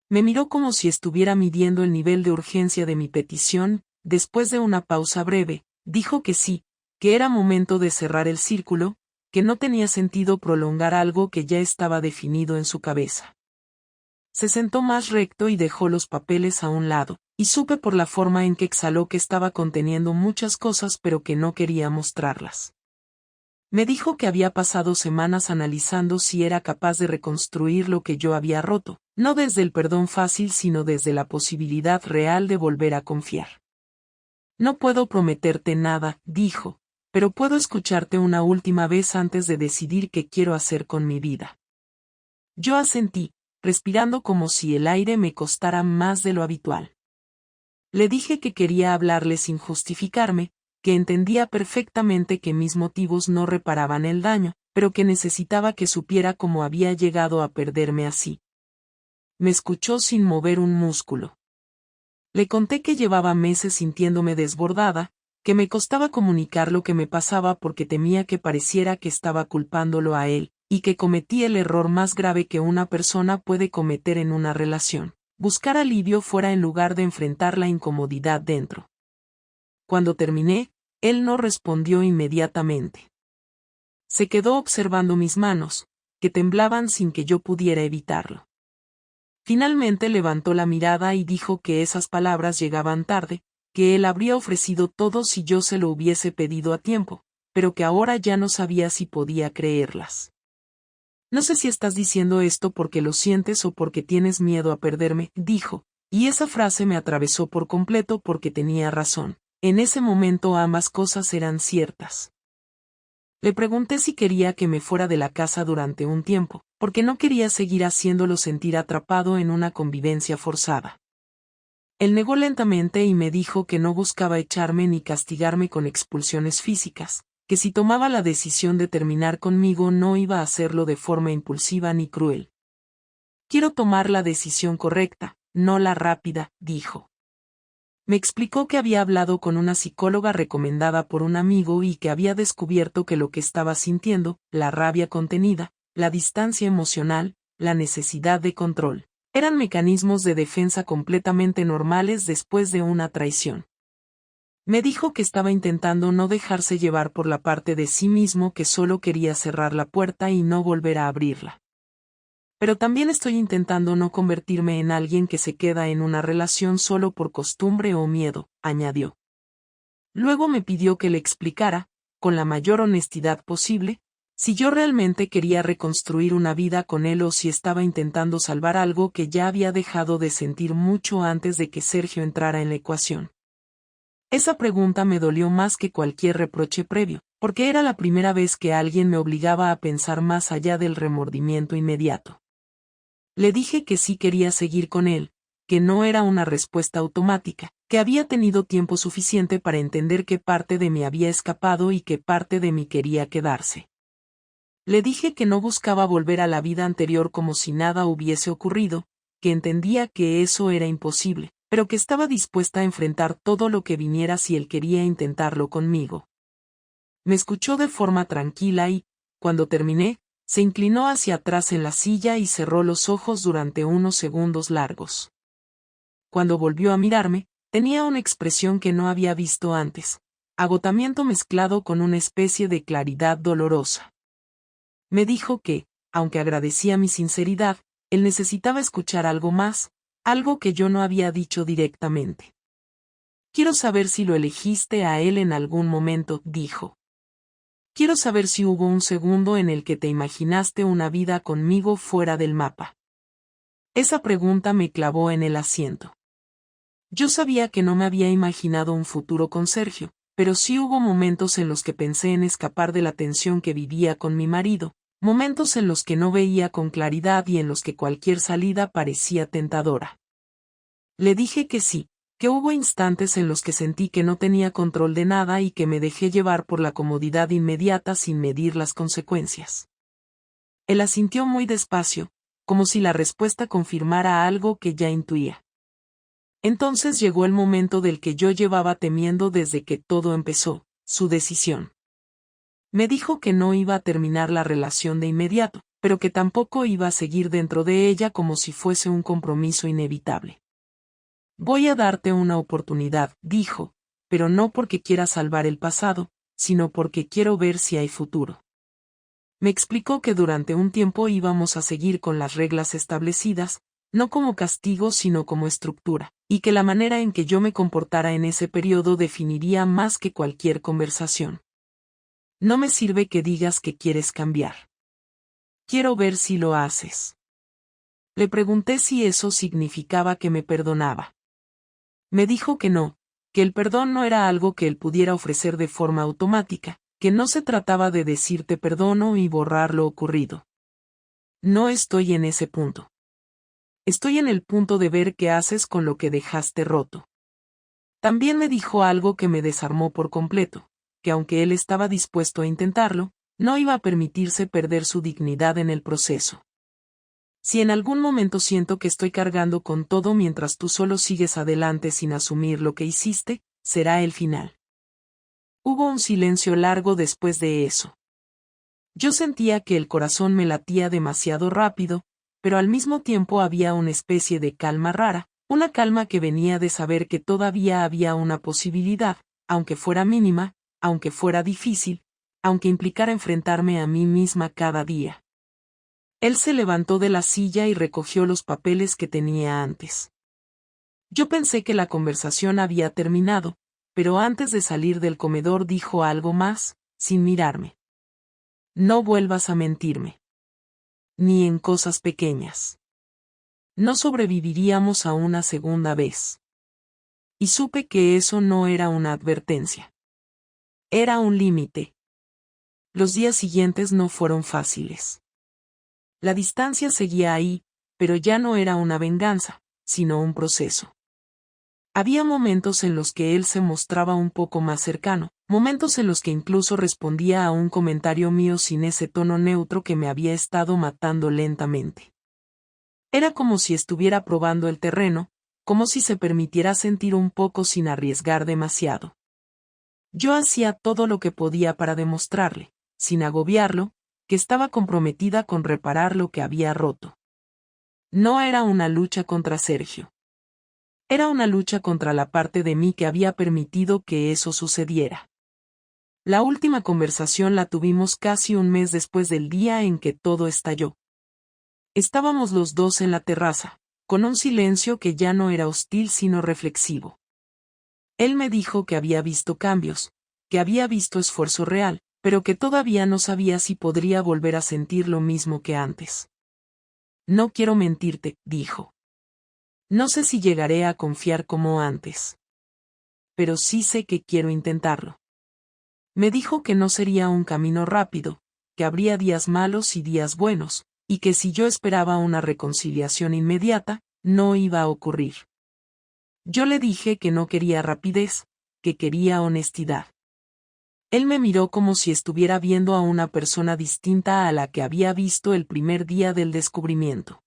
Me miró como si estuviera midiendo el nivel de urgencia de mi petición. Después de una pausa breve, dijo que sí, que era momento de cerrar el círculo, que no tenía sentido prolongar algo que ya estaba definido en su cabeza. Se sentó más recto y dejó los papeles a un lado, y supe por la forma en que exhaló que estaba conteniendo muchas cosas pero que no quería mostrarlas. Me dijo que había pasado semanas analizando si era capaz de reconstruir lo que yo había roto, no desde el perdón fácil sino desde la posibilidad real de volver a confiar. No puedo prometerte nada, dijo, pero puedo escucharte una última vez antes de decidir qué quiero hacer con mi vida. Yo asentí, respirando como si el aire me costara más de lo habitual. Le dije que quería hablarle sin justificarme, que entendía perfectamente que mis motivos no reparaban el daño, pero que necesitaba que supiera cómo había llegado a perderme así. Me escuchó sin mover un músculo. Le conté que llevaba meses sintiéndome desbordada, que me costaba comunicar lo que me pasaba porque temía que pareciera que estaba culpándolo a él, y que cometí el error más grave que una persona puede cometer en una relación: buscar alivio fuera en lugar de enfrentar la incomodidad dentro. Cuando terminé, él no respondió inmediatamente. Se quedó observando mis manos, que temblaban sin que yo pudiera evitarlo. Finalmente levantó la mirada y dijo que esas palabras llegaban tarde, que él habría ofrecido todo si yo se lo hubiese pedido a tiempo, pero que ahora ya no sabía si podía creerlas. No sé si estás diciendo esto porque lo sientes o porque tienes miedo a perderme, dijo, y esa frase me atravesó por completo porque tenía razón. En ese momento ambas cosas eran ciertas. Le pregunté si quería que me fuera de la casa durante un tiempo, porque no quería seguir haciéndolo sentir atrapado en una convivencia forzada. Él negó lentamente y me dijo que no buscaba echarme ni castigarme con expulsiones físicas, que si tomaba la decisión de terminar conmigo no iba a hacerlo de forma impulsiva ni cruel. Quiero tomar la decisión correcta, no la rápida, dijo. Me explicó que había hablado con una psicóloga recomendada por un amigo y que había descubierto que lo que estaba sintiendo, la rabia contenida, la distancia emocional, la necesidad de control, eran mecanismos de defensa completamente normales después de una traición. Me dijo que estaba intentando no dejarse llevar por la parte de sí mismo que solo quería cerrar la puerta y no volver a abrirla. Pero también estoy intentando no convertirme en alguien que se queda en una relación solo por costumbre o miedo, añadió. Luego me pidió que le explicara, con la mayor honestidad posible, si yo realmente quería reconstruir una vida con él o si estaba intentando salvar algo que ya había dejado de sentir mucho antes de que Sergio entrara en la ecuación. Esa pregunta me dolió más que cualquier reproche previo, porque era la primera vez que alguien me obligaba a pensar más allá del remordimiento inmediato. Le dije que sí quería seguir con él, que no era una respuesta automática, que había tenido tiempo suficiente para entender que parte de mí había escapado y que parte de mí quería quedarse. Le dije que no buscaba volver a la vida anterior como si nada hubiese ocurrido, que entendía que eso era imposible, pero que estaba dispuesta a enfrentar todo lo que viniera si él quería intentarlo conmigo. Me escuchó de forma tranquila y, cuando terminé, se inclinó hacia atrás en la silla y cerró los ojos durante unos segundos largos. Cuando volvió a mirarme, tenía una expresión que no había visto antes, agotamiento mezclado con una especie de claridad dolorosa. Me dijo que, aunque agradecía mi sinceridad, él necesitaba escuchar algo más, algo que yo no había dicho directamente. Quiero saber si lo elegiste a él en algún momento, dijo. Quiero saber si hubo un segundo en el que te imaginaste una vida conmigo fuera del mapa. Esa pregunta me clavó en el asiento. Yo sabía que no me había imaginado un futuro con Sergio, pero sí hubo momentos en los que pensé en escapar de la tensión que vivía con mi marido, momentos en los que no veía con claridad y en los que cualquier salida parecía tentadora. Le dije que sí, que hubo instantes en los que sentí que no tenía control de nada y que me dejé llevar por la comodidad inmediata sin medir las consecuencias. Él asintió muy despacio, como si la respuesta confirmara algo que ya intuía. Entonces llegó el momento del que yo llevaba temiendo desde que todo empezó, su decisión. Me dijo que no iba a terminar la relación de inmediato, pero que tampoco iba a seguir dentro de ella como si fuese un compromiso inevitable. Voy a darte una oportunidad, dijo, pero no porque quiera salvar el pasado, sino porque quiero ver si hay futuro. Me explicó que durante un tiempo íbamos a seguir con las reglas establecidas, no como castigo sino como estructura, y que la manera en que yo me comportara en ese periodo definiría más que cualquier conversación. No me sirve que digas que quieres cambiar. Quiero ver si lo haces. Le pregunté si eso significaba que me perdonaba. Me dijo que no, que el perdón no era algo que él pudiera ofrecer de forma automática, que no se trataba de decirte perdono y borrar lo ocurrido. No estoy en ese punto. Estoy en el punto de ver qué haces con lo que dejaste roto. También me dijo algo que me desarmó por completo, que aunque él estaba dispuesto a intentarlo, No iba a permitirse perder su dignidad en el proceso. Si en algún momento siento que estoy cargando con todo mientras tú solo sigues adelante sin asumir lo que hiciste, será el final. Hubo un silencio largo después de eso. Yo sentía que el corazón me latía demasiado rápido, pero al mismo tiempo había una especie de calma rara, una calma que venía de saber que todavía había una posibilidad, aunque fuera mínima, aunque fuera difícil, aunque implicara enfrentarme a mí misma cada día. Él se levantó de la silla y recogió los papeles que tenía antes. Yo pensé que la conversación había terminado, pero antes de salir del comedor dijo algo más, sin mirarme. No vuelvas a mentirme. Ni en cosas pequeñas. No sobreviviríamos a una segunda vez. Y supe que eso no era una advertencia. Era un límite. Los días siguientes no fueron fáciles. La distancia seguía ahí, pero ya no era una venganza, sino un proceso. Había momentos en los que él se mostraba un poco más cercano, momentos en los que incluso respondía a un comentario mío sin ese tono neutro que me había estado matando lentamente. Era como si estuviera probando el terreno, como si se permitiera sentir un poco sin arriesgar demasiado. Yo hacía todo lo que podía para demostrarle, sin agobiarlo, que estaba comprometida con reparar lo que había roto. No era una lucha contra Sergio. Era una lucha contra la parte de mí que había permitido que eso sucediera. La última conversación la tuvimos casi un mes después del día en que todo estalló. Estábamos los dos en la terraza, con un silencio que ya no era hostil sino reflexivo. Él me dijo que había visto cambios, que había visto esfuerzo real, pero que todavía no sabía si podría volver a sentir lo mismo que antes. No quiero mentirte, dijo. No sé si llegaré a confiar como antes. Pero sí sé que quiero intentarlo. Me dijo que no sería un camino rápido, que habría días malos y días buenos, y que si yo esperaba una reconciliación inmediata, no iba a ocurrir. Yo le dije que no quería rapidez, que quería honestidad. Él me miró como si estuviera viendo a una persona distinta a la que había visto el primer día del descubrimiento.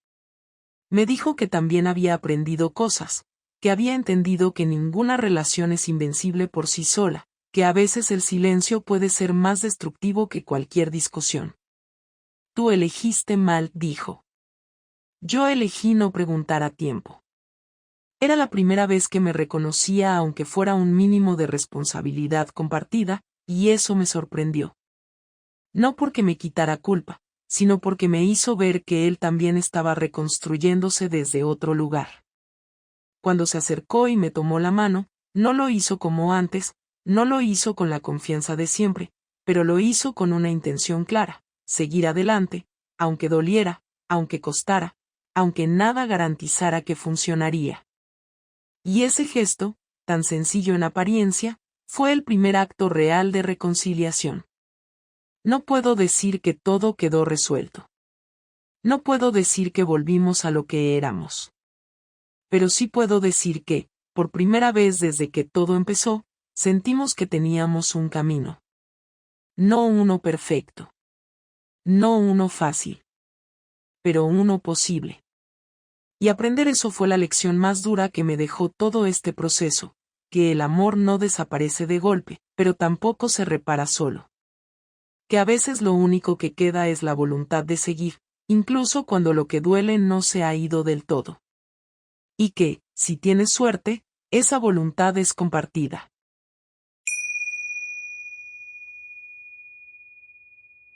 Me dijo que también había aprendido cosas, que había entendido que ninguna relación es invencible por sí sola, que a veces el silencio puede ser más destructivo que cualquier discusión. Tú elegiste mal, dijo. Yo elegí no preguntar a tiempo. Era la primera vez que me reconocía aunque fuera un mínimo de responsabilidad compartida, y eso me sorprendió. No porque me quitara culpa, sino porque me hizo ver que él también estaba reconstruyéndose desde otro lugar. Cuando se acercó y me tomó la mano, no lo hizo como antes, no lo hizo con la confianza de siempre, pero lo hizo con una intención clara, seguir adelante, aunque doliera, aunque costara, aunque nada garantizara que funcionaría. Y ese gesto, tan sencillo en apariencia, fue el primer acto real de reconciliación. No puedo decir que todo quedó resuelto. No puedo decir que volvimos a lo que éramos. Pero sí puedo decir que, por primera vez desde que todo empezó, sentimos que teníamos un camino. No uno perfecto. No uno fácil. Pero uno posible. Y aprender eso fue la lección más dura que me dejó todo este proceso, que el amor no desaparece de golpe, pero tampoco se repara solo. Que a veces lo único que queda es la voluntad de seguir, incluso cuando lo que duele no se ha ido del todo. Y que, si tienes suerte, esa voluntad es compartida.